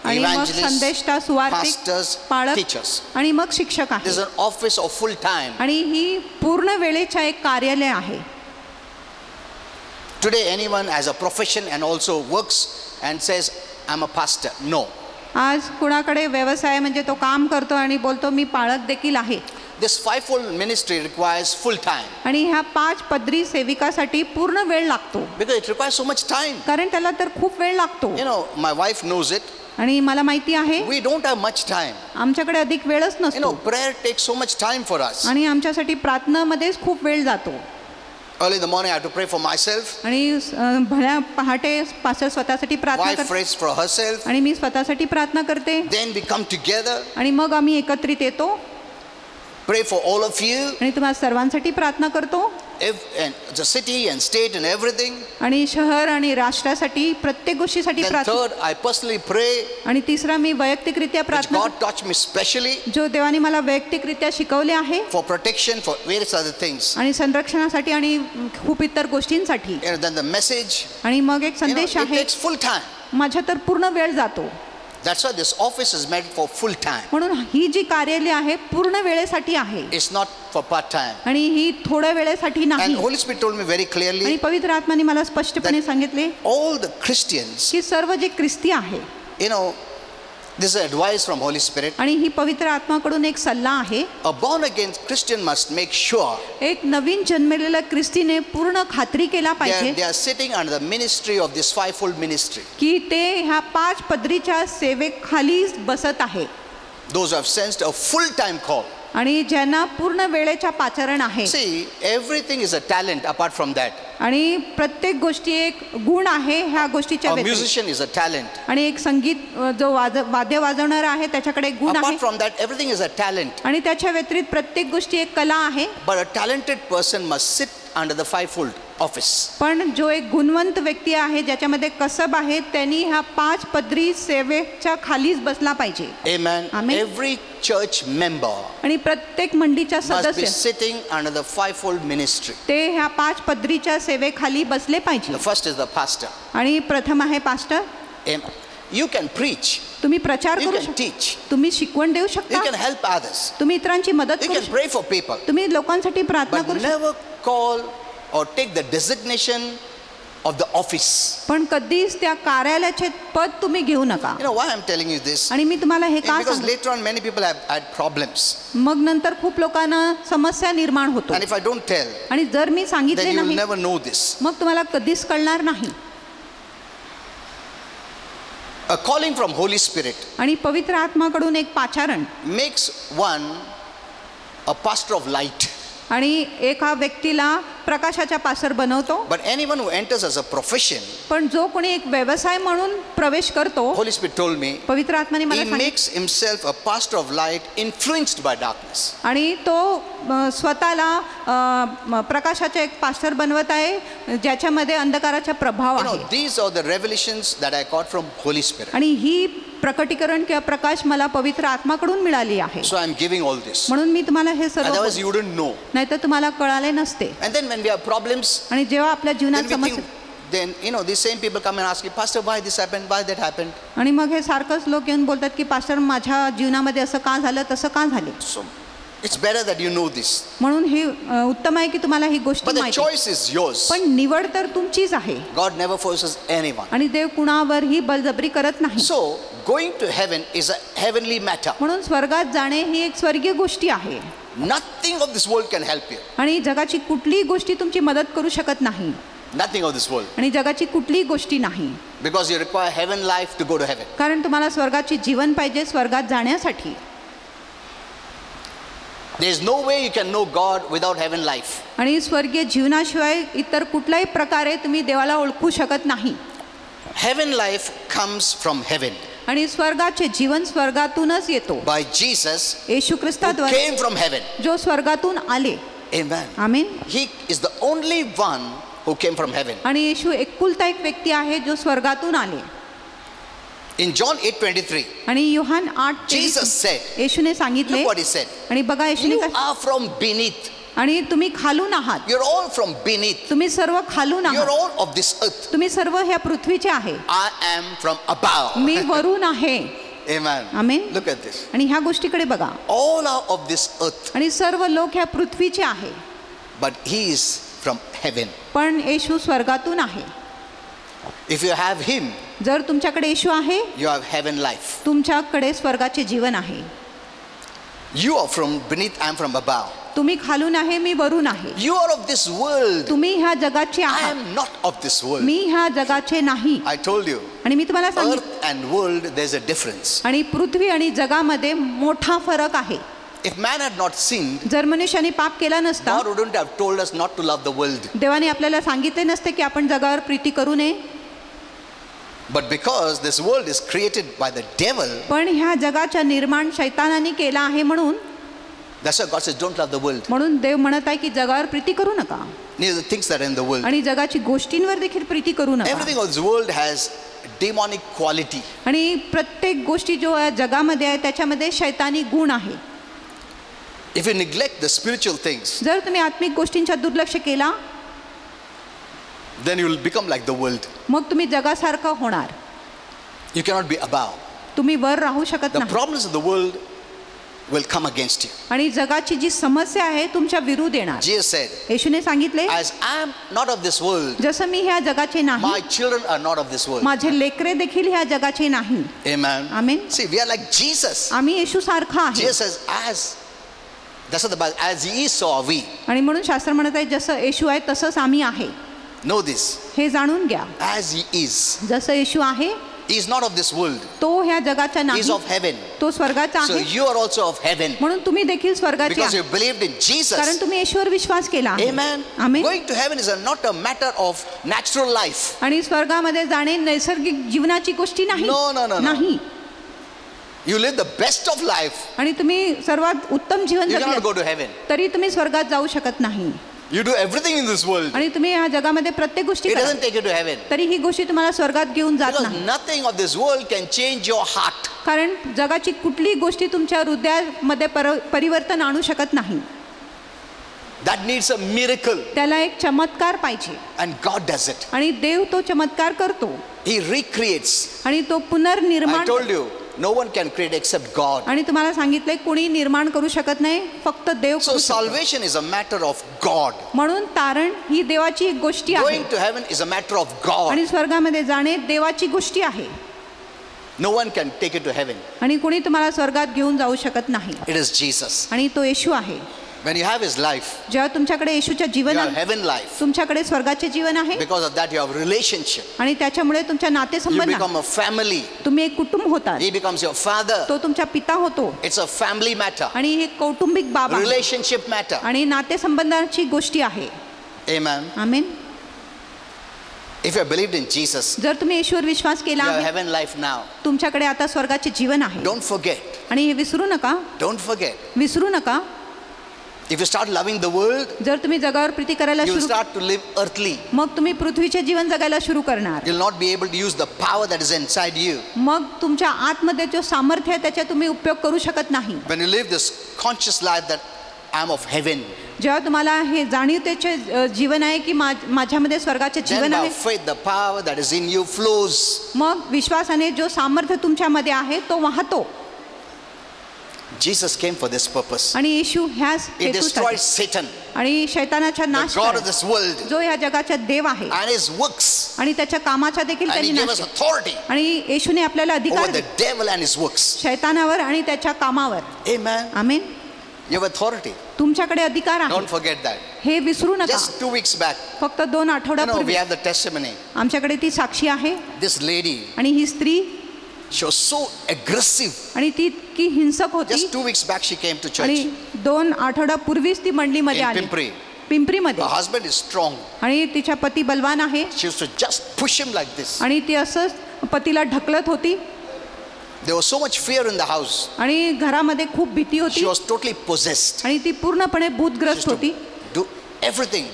आणि मग evangelist, संदेष्टा, सुवार्तिक, pastors, पाळक teachers. आणि मग शिक्षक This is आहे. an office of full time. आणि ही पूर्ण वेळेच्या एक कार्यालय आहे. Today, anyone has a profession and also works and says, I'm a pastor. No. आज कुणाकडे व्यवसाय म्हणजे तो काम करतो आणि बोलतो मी पाळक देखील आहे. This fivefold ministry requires full time. आणि ह्या 5 पदरी सेविकासाठी पूर्ण वेळ लागतो, Because it requires so much time. कारण त्याला तर खूप वेळ लागतो. You know, my wife knows it. आणि मला माहिती आहे We don't have much time. आमच्याकडे अधिक वेळच You know, नसतो. prayer takes so much time for us. आणि आमच्यासाठी प्रार्थनामध्येच खूप वेळ जातो. Early in the morning, I have to pray for myself. आणि भल्या पहाटे पास्टर स्वतःसाठी प्रार्थना Wife करते prays for herself. आणि मी स्वतःसाठी प्रार्थना करते. Then we come together, आणि मग आम्ही एकत्रित येतो pray for all of you, आणि तुम्हाला सर्वांसाठी प्रार्थना करतो. and the city and state and everything. आणि शहर आणि राष्ट्रासाठी प्रत्येक गोष्टीसाठी Then प्रार्थना. third, I personally pray, आणि तिसरा मी वैयक्तिकरित्या which प्रार्थना, God touched me specially जो देवाने मला वैयक्तिकरित्या शिकवले आहे for protection, for various other things. आणि संरक्षणासाठी आणि खूप इतर गोष्टींसाठी. And then the message, आणि मग एक संदेश it आहे. takes full time. माझ्या तर पूर्ण वेळ जातो. That's why this office is meant for full time. म्हणून ही जी कार्यालय आहे पूर्ण वेळेसाठी आहे It's not for part time. आणि ही थोड्या वेळेसाठी नाही. And Holy Spirit told me very आणि clearly, पवित्र आत्म्याने मला स्पष्टपणे सांगितले all the Christians, की सर्व जे ख्रिस्ती आहे, you know, this is advice from Holy Spirit. आणि ही पवित्र आत्माकडून एक सल्ला आहे, A born again Christian must make sure एक नवीन जन्मलेला ख्रिस्तीने पूर्ण खात्री केला they पाहिजे are sitting under the ministry of this fivefold ministry. की ते ह्या 5 पदरीच्या सेवेखाली बसत आहे. Those who have sensed a full-time call. आणि ज्यांना पूर्ण वेळेच्या पाचारण आहे. See, everything is a talent apart from that. आणि प्रत्येक गोष्टी एक गुण आहे ह्या गोष्टीच्या A व्यतिरिक्त. musician is a talent. आणि एक संगीत जो वाद्य वाजवणारा आहे त्याच्याकडे एक गुण आहे. Apart from that, everything is a talent. आणि त्याच्या व्यतिरिक्त प्रत्येक गोष्टी एक कला आहे. But a talented person must sit under the fivefold office. पण जो एक गुणवंत व्यक्ती आहे ज्याच्यामध्ये कसब आहे त्यांनी ह्या 5 पदरी सेवेच्या खालीच बसला पाहिजे. Amen. Amen. Every church member आणि प्रत्येक मंडळीचा must be सदस्य sitting under the fivefold ministry. ते ह्या 5 पदरीच्या सेवेखाली बसले पाहिजे. The first is the pastor. आणि प्रथम आहे pastor. Amen. You can preach. तुम्ही प्रचार You करू can शकता, teach. तुम्ही शिकवण देऊ You शकता, can help others. तुम्ही इतरांची मदत You करू can शकता, pray for people. तुम्ही लोकांसाठी प्रार्थना But करू शकता. never call or take the designation of the office. पण कधीच त्या कार्यालयाचे पद तुम्ही घेऊ नका. You know why I'm telling you this? आणि मी तुम्हाला हे का Because सांगू? later on many people have had problems. मग नंतर खूप लोकांना समस्या निर्माण होतो. And if I don't tell, आणि जर मी सांगितले then you will नाही never know this. मग तुम्हाला कधीच कळणार नाही. A calling from Holy Spirit आणि पवित्र आत्माकडून एक पाचारण makes one a pastor of light. आणि एका व्यक्तीला प्रकाशाच्या पासर बनवतो. But anyone who enters as a profession, पण जो कोणी एक व्यवसाय म्हणून प्रवेश करतो, Holy Spirit told me, पवित्र आत्म्याने मला he सांगितले, makes himself a pastor of light influenced by darkness. आणि तो स्वतःला प्रकाशाचा एक पास्टर बनवत आहे ज्याच्यामध्ये अंधकाराचा प्रभाव You know, आहे. these are the revelations that I got from Holy Spirit. आणि ही प्रकटीकरण किंवा प्रकाश मला पवित्र आत्माकडून मिळाली आहे. So I'm giving all this. म्हणून मी तुम्हाला हे सर्व Otherwise you wouldn't know. नाहीतर तुम्हाला कळाले नसते. And then when we have problems, आणि जेव्हा आपल्या then जीवनात we समस्या, think, then you know, these same people come and ask you, Pastor, why this happened, why that happened. आणि मग हे सारखंच लोक येऊन बोलतात की पास्टर माझ्या जीवनामध्ये असं का झालं, तसं का झाले. So it's better that you know this. म्हणून हे उत्तम आहे की तुम्हाला ही गोष्ट But the माहिती आहे. choice is yours. पण निवड तर तुमचीच आहे. God never forces anyone. आणि देव कुणावरही बळजबरी करत नाही. So going to heaven is a heavenly matter. म्हणून स्वर्गात जाणे ही एक स्वर्गीय गोष्टी आहे. Nothing of this world can help you. आणि जगाची कुठलीही गोष्टी तुमची मदत करू शकत नाही. Nothing of this world. आणि जगाची कुठलीही गोष्टी नाही. Because you require heaven life to go to heaven. कारण तुम्हाला स्वर्गाची जीवन पाहिजे स्वर्गात जाण्यासाठी. There is no way you can know God without heaven life. आणि स्वर्गीय जीवनाशिवाय इतर कुठल्याही प्रकारे तुम्ही देवाला ओळखू शकत नाही. Heaven life comes from heaven. आणि स्वर्गाचे जीवन स्वर्गातूनच येतो. By Jesus Yeshu who ख्रिस्ताद्वारे came from heaven. जो स्वर्गातून आले. Amen. Amen. He is the only one who came from heaven. आणि येशू एकुलता एक व्यक्ती आहे जो स्वर्गातून आले. In John 8:23, आणि योहान 8 Jesus said, येशूने सांगितले, look what he said. आणि बघा येशूने You काय, are from beneath. आणि तुम्ही खालून आहात. You're all from beneath. तुम्ही सर्व खालून You're आहात. all of this earth. तुम्ही सर्व ह्या पृथ्वीचे आहे. I am from above. मी वरून आहे. Amen. Amen. Look at this. आणि ह्या गोष्टीकडे बघा. All are of this earth, आणि सर्व लोक ह्या पृथ्वीचे आहे. but he is from heaven. पण येशू स्वर्गातून आहे. If you have him, जर तुमच्याकडे येशू आहे, you have heaven life. तुमच्याकडे स्वर्गाचे जीवन आहे. You are from beneath, I am from above. तुम्ही खालून आहे, मी वरून आहे. You are of this world. तुम्ही ह्या जगाचे I आहात, am not of this world. मी ह्या जगाचे नाही. I told you, आणि मी तुम्हाला सांगितलं, earth and world, there's a difference. आणि पृथ्वी आणि जगामध्ये मोठा फरक आहे. If man had not sinned, जर मनुष्याने पाप केला नसता, God wouldn't have told us not to love the world. देवाने आपल्याला सांगितले नसते की आपण जगावर प्रीती करू नये. But because this world is created by the devil, पण ह्या जगाचा निर्माण शैतानाने केला आहे म्हणून that's why God says, don't love the world. म्हणून देव म्हणत आहे की जगावर प्रीती करू नका. Neither the things that are in the world. आणि जगाची गोष्टींवर देखील प्रीती करू नका. Everything of this world has demonic quality. आणि प्रत्येक गोष्टी जो आहे जगामध्ये आहे त्याच्यामध्ये शैतानी गुण आहे. If you neglect the spiritual things, जर तुम्ही आत्मिक गोष्टींचा दुर्लक्ष केला, then you will become like the world. मग तुम्ही जगासारखं होणार. You cannot be above. तुम्ही वर राहू शकत The नाही. problems of the world will come against you. आणि जगाची जी समस्या आहे तुमच्या विरुद्ध येणार. Jesus said, येशूने सांगितले, as I am not of this world, जसं मी ह्या जगाचे नाही, my children are not of this world. माझे लेकरे देखील ह्या जगाचे नाही. Amen. Amen. See, we are like Jesus. आम्ही येशू सारखा आहे. Jesus says, that's what the Bible, as he is, so are we. आणि म्हणून शास्त्र म्हणत आहे जसं येशू आहे तसंच आम्ही आहे. Know this. हे जाणून घ्या. As he is. जसं येशू आहे He is not of this world. तो ह्या जगाचा He नाही, is of heaven. तो स्वर्गाचा So आहे. you are also of heaven. म्हणून तुम्ही देखील स्वर्गाचे Because you आहे, believed in Jesus. कारण तुम्ही येशूवर विश्वास केला आहे. Amen. Amen. Going to heaven is not a matter of natural life. आणि स्वर्गामध्ये जाणे नैसर्गिक जीवनाची गोष्टी नाही. No. नाही. You live the best of life. आणि तुम्ही सर्वात उत्तम जीवन You cannot जगले go to heaven. तरी तुम्ही स्वर्गात जाऊ शकत नाही. You do everything in this world. आणि तुम्ही या जगामध्ये प्रत्येक गोष्टी It करा, doesn't take you to heaven. तरी ही गोष्टी तुम्हाला स्वर्गात घेऊन जात Because नाही. nothing of this world can change your heart. कारण जगाची कुठलीही गोष्टी तुमच्या हृदयामध्ये परिवर्तन आणू शकत नाही. That needs a miracle. त्याला एक चमत्कार पाहिजे And God does it. आणि देव तो चमत्कार करतो He recreates. आणि तो पुनर्निर्माण I told you, no one can create except God. आणि तुम्हाला सांगितलंय कोणी निर्माण करू शकत नाही, फक्त देव So करू शकतो. salvation is a matter of God. म्हणून तारण ही देवाची एक गोष्टी आहे Going to heaven is a matter of God. आणि स्वर्गामध्ये जाणे देवाची गोष्टी आहे. No one can take you to heaven. आणि कोणी तुम्हाला स्वर्गात घेऊन जाऊ शकत नाही. It is Jesus. आणि तो येशू आहे. When you have his life, जेव्हा तुमच्याकडे येशूच्या you जीवन have आहे, heaven life. तुमच्याकडे स्वर्गाचे जीवन आहे Because of that you have relationship. आणि त्याच्यामुळे तुमच्या You नातेसंबंध become a family. तुम्ही एक कुटुंब होतात. He becomes your father. तो तुमचा पिता होतो It's a family matter. आणि हे कौटुंबिक बाब आहे Relationship matter. आणि नातेसंबंधाची गोष्टी आहे. Amen. Amen. If you have believed in Jesus, जर तुम्ही येशूवर विश्वास केला you have आहे, heaven life now. तुमच्याकडे आता स्वर्गाचे जीवन आहे. Don't forget. आणि हे विसरू नका, Don't forget. विसरू नका. If you start loving the world, जर तुम्ही जगावर प्रीती करायला you'll सुरू, start to live earthly. मग तुम्ही पृथ्वीचे जीवन जगायला सुरू करणार. You'll not be able to use the power that is inside you. मग तुमच्या आतमध्ये जो सामर्थ्य आहे त्याचा तुम्ही उपयोग करू शकत नाही. When you live this conscious life that I'm of heaven, जेव्हा तुम्हाला हे जाणीवतेचे जीवन आहे की माझ्यामध्ये स्वर्गाचे then जीवन by आहे, faith the power that is in you flows. मग विश्वासाने जो सामर्थ्य तुमच्यामध्ये आहे तो वाहतो. Jesus came for this purpose. आणि येशू ह्याच He destroyed हेतूसाठी Satan, आणि शैतानाचा the नाश God of करा, this world, जो ह्या जगाचा देव आहे and his works. आणि त्याच्या कामाचा देखील And त्यांनी he gave नाश us केला. authority आणि येशूने आपल्याला over अधिकार the दिला devil and his works. शैतानावर आणि त्याच्या कामावर. Amen. Amen. You have authority. तुमच्याकडे अधिकार आहे, Don't forget that. हे विसरू नका. Just 2 weeks back, फक्त 2 we आठवड्यापूर्वी have the testimony. आमच्याकडे ती साक्षी आहे. This lady, आणि ही स्त्री, she was so aggressive. आणि ती इतकी हिंसक होती. Just 2 weeks back, she came to आणि church 2 आठवड्यापूर्वीच ती मंडळीमध्ये in आली, Pimpri. पिंपरीमध्ये. Her husband is strong. आणि तिच्या पती बलवान आहे She used to just push him like this. आणि ती असंच पतीला ढकलत होती. There was so much fear in the house. आणि घरामध्ये खूप भीती She होती was totally possessed. आणि ती पूर्णपणे She भूतग्रस्त used to होती do everything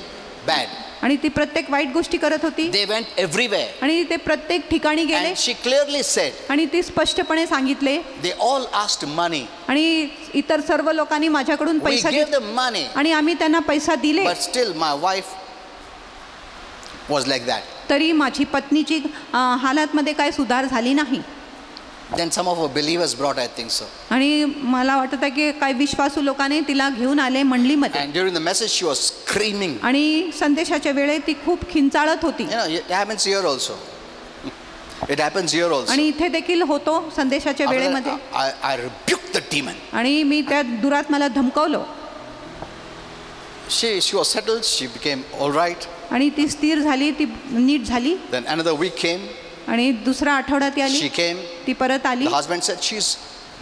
bad. आणि ती प्रत्येक वाईट गोष्टी करत होती They went everywhere. आणि ते प्रत्येक ठिकाणी गेले. And she clearly said, आणि ती स्पष्टपणे सांगितले they all asked money. आणि इतर सर्व लोकांनी माझ्याकडून We पैसा gave घेतला them money. आणि आम्ही त्यांना पैसा दिले, But still my wife was like that. तरी माझी पत्नीची हालातमध्ये काय सुधार झाली नाही. Then some of her believers brought, I think so. आणि मला वाटत आहे की काही विश्वासू लोकांनी तिला घेऊन आले मंडळीमध्ये. And during the message she was screaming. आणि संदेशाच्या वेळेत ती खूप खिंचाळत होती. You know, it happens here also. It happens here also. आणि इथे देखील होतो संदेशाच्या After वेळेमध्ये. that, I rebuked the demon. आणि मी त्या दुरात्म्याला धमकावलं. She was settled. She became all right. आणि ती स्थिर झाली, ती नीट झाली. Then another week came. आणि दुसरा आठवडा ती आली, She came. ती परत आली. The husband said she's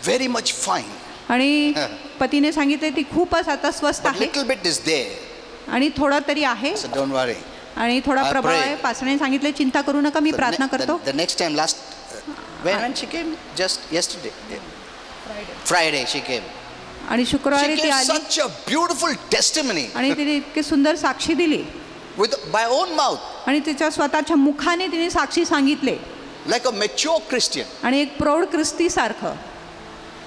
very much fine. आणि पतीने सांगितले ती खूपच आता स्वस्थ But आहे little bit is there. आणि थोडा तरी आहे So don't worry. आणि थोडा I प्रभाव pray. आहे. पास्टरने सांगितले चिंता करू नका, मी प्रार्थना करतो. The next time, when she came, just yesterday, Friday she came. आणि She शुक्रवारी ती gave आली such a beautiful testimony आणि तिने इतकी सुंदर साक्षी दिली by own mouth, आणि तिच्या स्वतःच्या मुखाने तिने साक्षी सांगितले like a mature Christian. आणि एक प्रौढ ख्रिस्ती सारखं.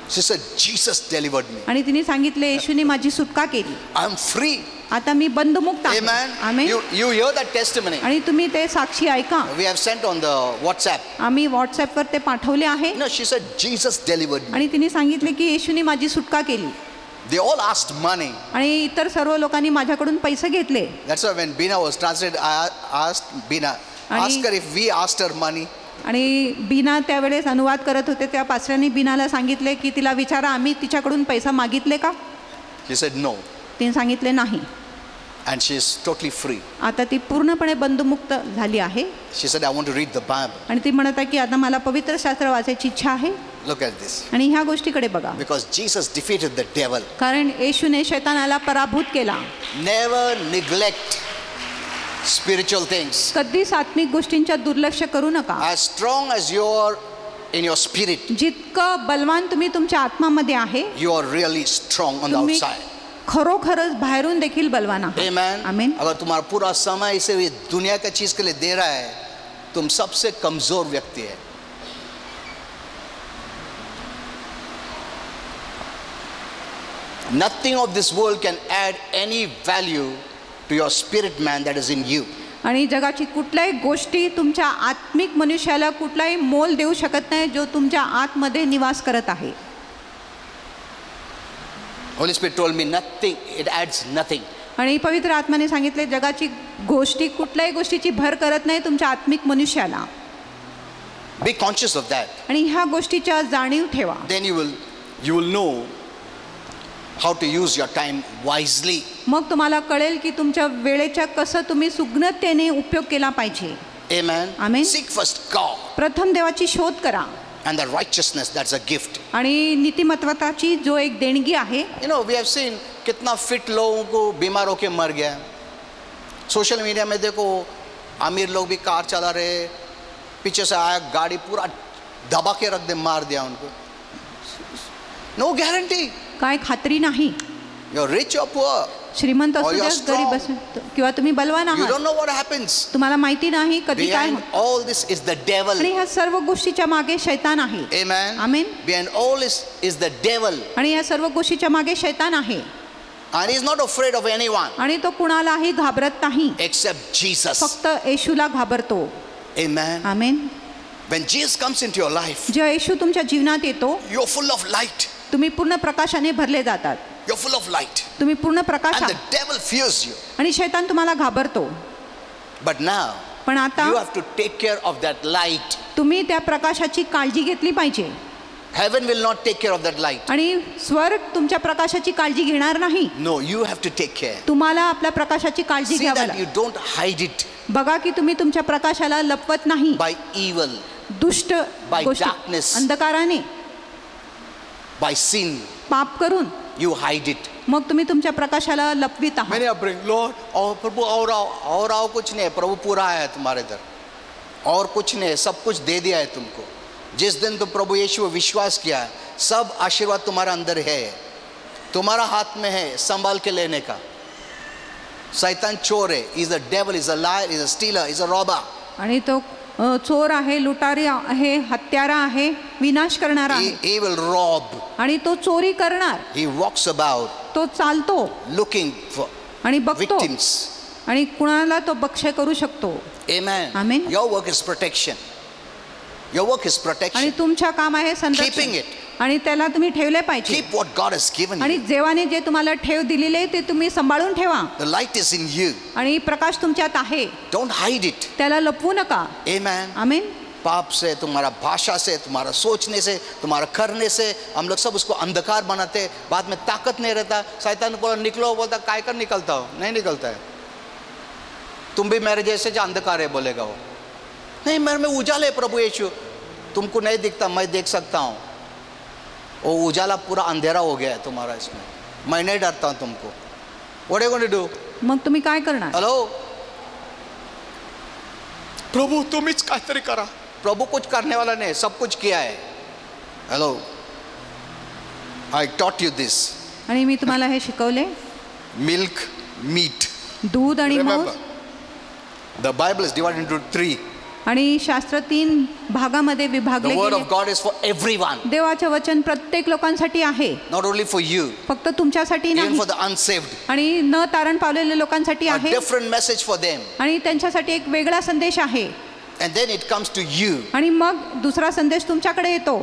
She said, Jesus delivered me. आणि तिने सांगितले येशूने माझी सुटका केली. I am free. आता मी बंधमुक्त आहे. Amen. Amen. You hear that testimony. आणि तुम्ही ते साक्षी ऐका. We have sent on the WhatsApp. आम्ही व्हॉट्सॲपवर ते पाठवले आहे. No, she said, Jesus delivered me. आणि तिने सांगितले की येशूने माझी सुटका केली. They all asked money. आणि इतर सर्व लोकांनी माझ्याकडून पैसे घेतले. That's why when Bina was translated, I asked Bina, ask her if we asked her money. आणि बीना त्यावेळेस अनुवाद करत होते, त्या पास्टरांनी बीनाला सांगितले की तिला विचारा आम्ही तिच्याकडून पैसा मागितले का. She said no. तिने सांगितले नाही. And she is totally free. आता ती पूर्णपणे बंधमुक्त झाली आहे. She said, I want to read the Bible. आणि ती म्हणत आहे की आता मला पवित्र शास्त्र वाचायची इच्छा आहे. Look at this. आणि ह्या गोष्टीकडे बघा. Because Jesus defeated the devil. कारण येशूने शैतानाला पराभूत केला. Never neglect spiritual things. कधीच आत्मिक गोष्टींच्या दुर्लक्ष करू नका. As strong as you are in your spirit, जितकं बलवान तुम्ही तुमच्या आत्मामध्ये आहे, you are really strong on the तुम्ही outside. खरोखरच बाहेरून देखील बलवान आहात. Amen. आमीन. अगर तुम्हारा पूरा समय इसे दुनिया का चीज के लिए दे रहा है, तुम सबसे कमजोर व्यक्ति है. Nothing of this world can add any value to your spirit man that is in you. आणि जगाची कुठल्याही गोष्टी तुमच्या आत्मिक मनुष्याला कुठलाही मोल देऊ शकत नाही जो तुमच्या आतमध्ये निवास करत आहे. Holy Spirit told me nothing, it adds nothing. आणि पवित्र आत्म्याने सांगितले जगाची गोष्टी कुठल्याही गोष्टीची भर करत नाही तुमच्या आत्मिक मनुष्याला. Be conscious of that. आणि ह्या गोष्टीच्या जाणीव ठेवा. Then you will know how to use your time wisely. मग तुम्हाला कळेल की तुमच्या वेळेचा कसं तुम्ही सुज्ञतेने उपयोग केला पाहिजे. Amen. Amen. Seek first God प्रथम देवाची शोध करा. and the righteousness, that's a gift. आणि नीतिमत्वाची जो एक देणगी आहे. You know, we have seen कितना फिट लोगों को बीमार होके मर गया. सोशल मीडिया में देखो अमीर लोग भी कार चला रहे, पीछे से आया गाड़ी पूरा दबा के रख दे, मार दिया उनको. No guarantee. काय खात्री नाही. You're rich or poor. श्रीमंत Or असू you're द्या गरीब असू किंवा तुम्ही बलवान You आहात, don't know what happens. तुम्हाला माहिती नाही कधी काय Behind होतं. all this is the devil. आणि ह्या सर्व गोष्टीच्या मागे शैतान आहे. Amen. Amen. Behind all this is the devil. आणि या सर्व गोष्टीच्या मागे शैतान आहे. And he's not afraid of anyone आणि तो कुणालाही घाबरत नाही, except Jesus. फक्त येशूला घाबरतो. Amen. Amen. When Jesus comes into your life, जेव्हा येशू तुमच्या जीवनात येतो you're full of light. तुम्ही पूर्ण प्रकाशाने भरले जातात. You're full of light. तुम्ही पूर्ण प्रकाश And the आहात. devil fears you. आणि शैतान तुम्हाला घाबरतो. But now, पण आता you have to take care of that light. तुम्ही त्या प्रकाशाची काळजी घेतली पाहिजे. Heaven will not take care of that light. आणि स्वर्ग तुमच्या प्रकाशाची काळजी घेणार नाही. No, you have to take care. तुम्हाला आपल्या प्रकाशाची काळजी See घ्यावी that लागेल. you don't hide it बघा की तुम्ही तुमच्या प्रकाशाला लपवत नाही. by evil, दुष्ट by गोष्टी, darkness. अंधकाराने, by sin. पाप करून You hide it. मग तुम्ही तुमच्या प्रकाशाला लपवित आहात. मैंने bring Lord, और प्रभु और आओ कुछ नहीं है, प्रभु पूरा है तुम्हारे इधर, और कुछ नहीं है, सब कुछ दे दिया है तुमको. जिस दिन तुम प्रभु यीशु पर विश्वास किया, सब आशीर्वाद तुम्हारा अंदर है, तुम्हारा हाथ में है संभाल के लेने का. शैतान चोर है, is a devil, is a liar, is a stealer, is a robber. आणि तो चोर आहे, लुटारी आहे, हत्यारा आहे, विनाश करणारा आहे. He will rob. आणि तो चोरी करणार. He walks about तो चालतो looking for आणि बघतो victims. आणि कुणाला तो बक्षय करू शकतो. Amen. Amen. Your work is protection. Your work is आणि protection. तुमच्या काम आहे Keeping संरक्षण. it. आणि त्याला तुम्ही ठेवले पाहिजे. Keep what God has given आणि you. देवाने जे तुम्हाला ठेव दिलेले ते तुम्ही सांभाळून ठेवा. The light is in you. आणि प्रकाश तुमच्यात आहे, Don't hide it. त्याला लपवू नका. Amen. आमीन. पाप से, तुम्हारा भाषा से, तुम्हारा सोचने से, तुम्हारा करने से हम लोग सब उसको अंधकार बनाते, बाद में ताकत नहीं रहता. शैतान बोला निकलो, बोलता काय कर निकलता हो, नहीं निकलता है. तुम भी मेरे जैसे जो अंधकार है बोलेगा वो. नहीं, मेरे में उजाला है प्रभु यीशु, तुमको नहीं दिखता, मैं देख सकता हूँ. वो उजाला पूरा अंधेरा हो गया है तुम्हारा इसमें, मैं नहीं डरता हूँ तुमको. What are you going to do? मग तुम्ही काय करणार? हेलो प्रभु, तुम्हीच काहीतरी करा. प्रभु कुछ करने वाला नहीं, सब कुछ किया है. हेलो, आई टॉट यू दिस. आणि मी तुम्हाला हे शिकवले. Milk, meat. दूध आणि Remember, मांस. the Bible is divided into 3. आणि शास्त्र 3 भागामध्ये The विभागले word गेले. of God is for everyone, देवाचे वचन प्रत्येक लोकांसाठी आहे, not only for you, फक्त तुमच्यासाठी even नाही. for the unsaved. आणि न तारण पावलेल्या लोकांसाठी A आहे, different message for them. आणि त्यांच्यासाठी एक वेगळा संदेश आहे. And then it comes to you. आणि मग दुसरा संदेश तुमच्याकडे येतो.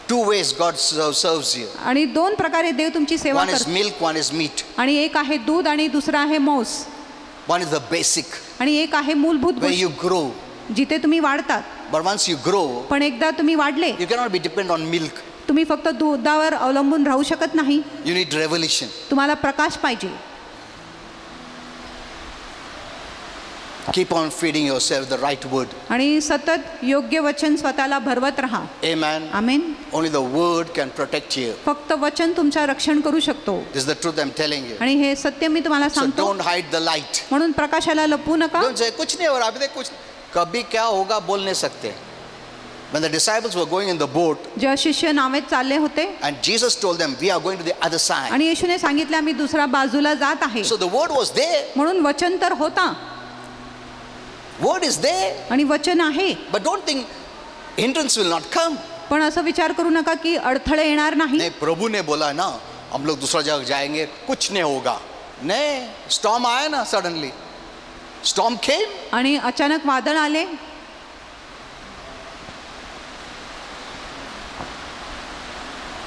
2 ways God serves you. आणि 2 प्रकारे देव तुमची सेवा One is करतो. milk, one is meat. आणि एक आहे दूध आणि दुसरा आहे मांस. One is the basic, आणि एक आहे मूलभूत where गोष्ट you grow. जिथे तुम्ही वाढतात. But once you grow, पण एकदा तुम्ही वाढले, you cannot be dependent on milk. तुम्ही फक्त दुधावर अवलंबून राहू शकत नाही. You need revelation. तुम्हाला प्रकाश पाहिजे. Keep on feeding yourself the right word. आणि सतत योग्य वचन स्वतःला भरवत राहा. Amen. Amen. Only the word can protect you. फक्त वचन तुमचं रक्षण करू शकतो. This is the truth I'm telling you. आणि हे सत्य मी तुम्हाला So सांगतो. don't hide the light. म्हणून प्रकाशाला लपवू नका. Don't say कुछ नहीं हो रहा, अभी तक कुछ कभी क्या होगा बोल नहीं सकते. When the disciples were going in the boat जेव्हा शिष्य नावेत चालले होते and Jesus told them we are going to the other side. आणि येशूने सांगितले आम्ही दुसऱ्या बाजूला जात आहे. So the word was there. म्हणून वचन तर होता Word is there. आणि वचन आहे. But don't think hindrance will not come. पण असं विचार करू नका की अडथळे येणार नाही. नहीं, प्रभु ने बोला ना हम लोग दूसरा जगह जाएंगे कुछ नहीं होगा. नहीं, storm आया ना suddenly. Storm came. आणि अचानक वादळ आले.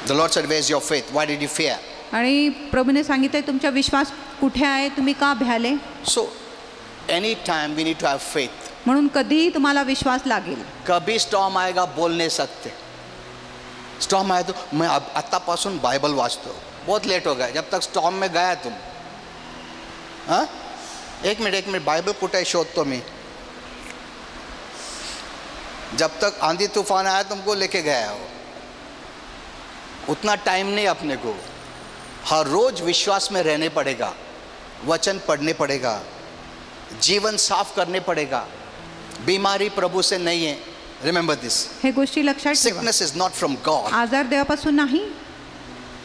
The Lord said, where's your faith? Why did you fear? आणि प्रभूने सांगितले तुमचा विश्वास कुठे आहे, तुम्ही का भ्याले. So any time we need to have faith. म्हणून कधीही तुम्हाला विश्वास लागेल. कभी स्टॉर्म आएगा बोल नहीं सकते. स्टॉर्म आया तो मैं अब आतापासून बाइबल वाचतो. बहुत लेट हो गया. जब तक स्टॉर्म में गया तुम, हाँ, एक मिनट बाइबल कुठे शोधतो मी. जब तक आंधी तूफान आया तुमको लेके गया हो, उतना टाइम नहीं अपने को. हर रोज विश्वास में रहने पड़ेगा, वचन पढ़ने पड़ेगा, जीवन साफ करने पड़ेगा. बीमारी प्रभु से नहीं है. रिमेंबर दिस. हे गोष्टी लक्षात ठेवा. Sickness is not from God. आजार देवापासून नाही.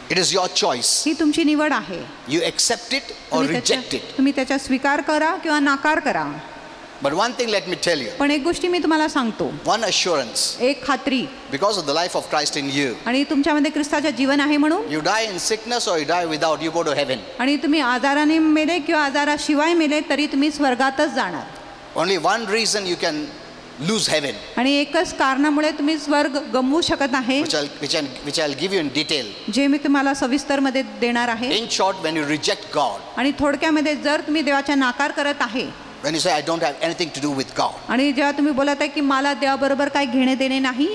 It is your choice. ही तुमची निवड आहे. You accept it or reject it. तुम्ही त्याचा स्वीकार करा किंवा नाकार करा. But one thing let me tell you. पण एक गोष्टी मी तुम्हाला सांगतो. One assurance. एक खात्री. Because of the life of Christ in you. आणि तुमच्यामध्ये ख्रिस्ताचे जीवन आहे म्हणून. You die in sickness or you die without, you go to heaven. आणि तुम्ही आजाराने मेले किंवा आजाराशिवाय मेले तरी तुम्ही स्वर्गातच जाणार. Only one reason you can lose heaven. आणि एकच कारणामुळे तुम्ही स्वर्ग गमवू शकत आहे, Which I'll give you in detail. जे मी तुम्हाला सविस्तर मध्ये देणार आहे. In short, when you reject God. आणि थोडक्यामध्ये जर तुम्ही देवाचा नाकार करत आहे. When you say I don't have anything to do with God. आणि जेव्हा तुम्ही बोलत आहे की मला देवाबरोबर काय घेणे देणे नाही,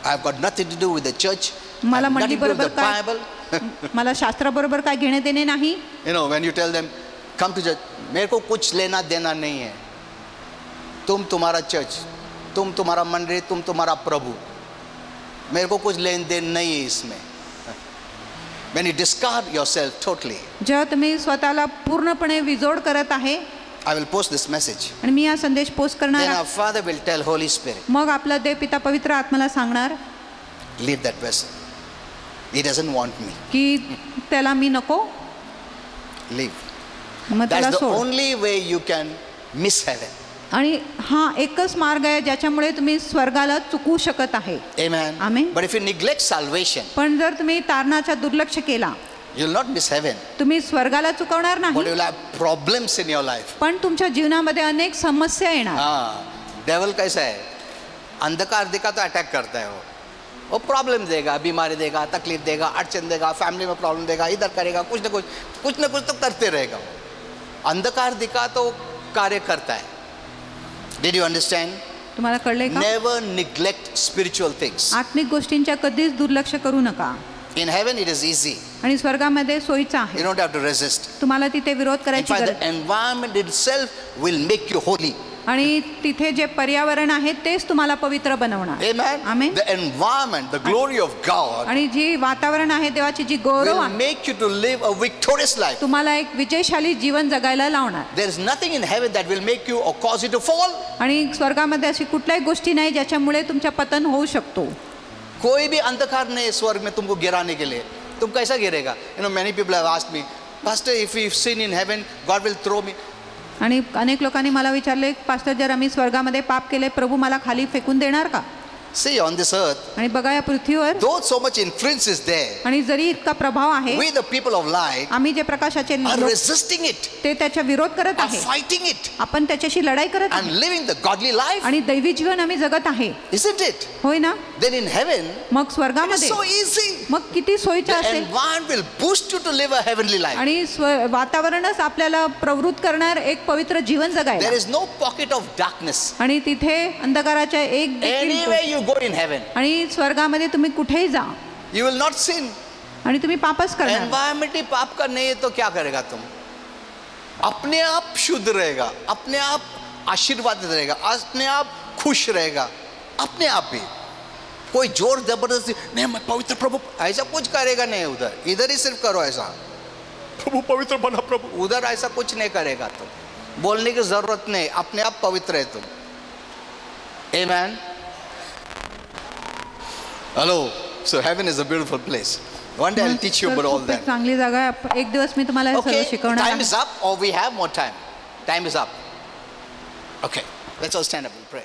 I've got nothing to do with the church. मला nothing मंडळी to do with बरोबर the काय, Bible. मला शास्त्राबरोबर काय घेणे देणे नाही. You know, when you tell them, come to church, मेरे को कुछ लेना देना नहीं है. तुम तुम्हारा चर्च, तुम तुम्हारा मंडली, तुम तुम्हारा प्रभु, मेरे को कुछ लेन देन नहीं है इसमें. When you discard yourself totally. जेव्हा तुम्ही स्वतःला पूर्णपणे विजोड करत आहे. I will post this message. आणि मी हा संदेश पोस्ट करणार. Then our Father will tell Holy Spirit. मग आपला देव पिता पवित्र आत्म्याला सांगणार. Leave that vessel. He doesn't want me. की त्याला मी नको. Leave. मग त्याला That's the सोड. only way you can miss heaven. आणि हा एकच मार्ग आहे ज्याच्यामुळे तुम्ही स्वर्गाला चुकवू शकत आहे. Amen. Amen. But if you neglect salvation, पण जर तुम्ही तारणाचा दुर्लक्ष केला, you'll not miss heaven. तुम्ही स्वर्गाला चुकवणार But नाही, you'll have problems in your life. पण तुमच्या जीवनामध्ये अनेक समस्या येणार. हाँ, डेविल कैसा है? अंधकार दिखा तो अटैक करता है वो प्रॉब्लम देगा, बीमारी देगा, तकलीफ देगा, अड़चन देगा, फैमिली में प्रॉब्लम देगा, इधर करेगा, कुछ ना कुछ तो करते रहेगा. अंधकार दिखा तो कार्य करता है. Did you understand? तुम्हाला कळले का? Never neglect spiritual things. आत्मिक गोष्टींच्या कधीच दुर्लक्ष करू नका. In heaven it is easy. आणि स्वर्गामध्ये सोयीचं You आहे. don't have to resist. तुम्हाला तिथे विरोध In करायची fact, गरज. the environment itself will make you holy. आणि तिथे जे पर्यावरण आहे तेच तुम्हाला पवित्र बनवणार. Amen. Amen. The environment, the glory of God आणि जी वातावरण आहे देवाची जी गौरव will आहे make you to live a victorious life. तुम्हाला एक विजयशाली जीवन जगायला लावणार. There is nothing in heaven that will make you or cause you to fall. आणि स्वर्गामध्ये अशी कुठल्याही गोष्टी नाही ज्याच्यामुळे तुमच्या पतन होऊ शकतो. कोई भी अंधकार नहीं स्वर्ग में तुमको गिराने के लिए. तुम कैसा गिरेगा? You know, many people have asked me, Pastor, if we sin in heaven, God will throw me. आणि अनेक लोकांनी मला विचारले, पास्टर जर आम्ही स्वर्गामध्ये पाप केले, प्रभू मला खाली फेकून देणार का? See, on this earth, आणि बघा या पृथ्वीवर though so much influence is there, आणि जरी इतका प्रभाव आहे, we the people of light आम्ही जे प्रकाशाचे are लोक, resisting it, ते त्याच्या विरोध करत are आहे, fighting it, आपण त्याच्याशी लढाई करत and आहे living the godly life. आणि दैवी जीवन आम्ही जगत आहे, Isn't it? होय ना? Then in heaven, मग it's स्वर्गामध्ये so easy. मग किती सोयीचं The असेल environment will boost you to live a heavenly life. आणि वातावरणच आपल्याला प्रवृत्त करणार एक पवित्र जीवन There जगायला. is no pocket of darkness. आणि तिथे अंधकाराच्या एक देखील Anywhere you go in heaven, आणि स्वर्गामध्ये तुम्ही कुठेही जा you will not sin. आणि तुम्ही पापच करणार. एनवायरमेंट ही पाप का नहीं है तो क्या करेगा तुम? अपने आप शुद्ध रहेगा, अपने आप आशीर्वादित रहेगा, अपने आप खुश रहेगा, अपने आप ही. कोई जोर जबरदस्ती नहीं मैं पवित्र प्रभु, ऐसा कुछ करेगा नहीं. उधर इधर ही सिर्फ करो ऐसा, प्रभु पवित्र बना प्रभु. उधर ऐसा कुछ नहीं करेगा तुम, बोलने की जरूरत नहीं, अपने आप पवित्र है तुम. Amen. Hello. So heaven is a beautiful place. One day I'll teach you about all खूप that. चांगली जागा आहे. एक दिवस मी तुम्हाला हे सर्व Okay, शिकवणार time आहे. is up or we have more time? Time is up. Okay, let's all stand up and pray.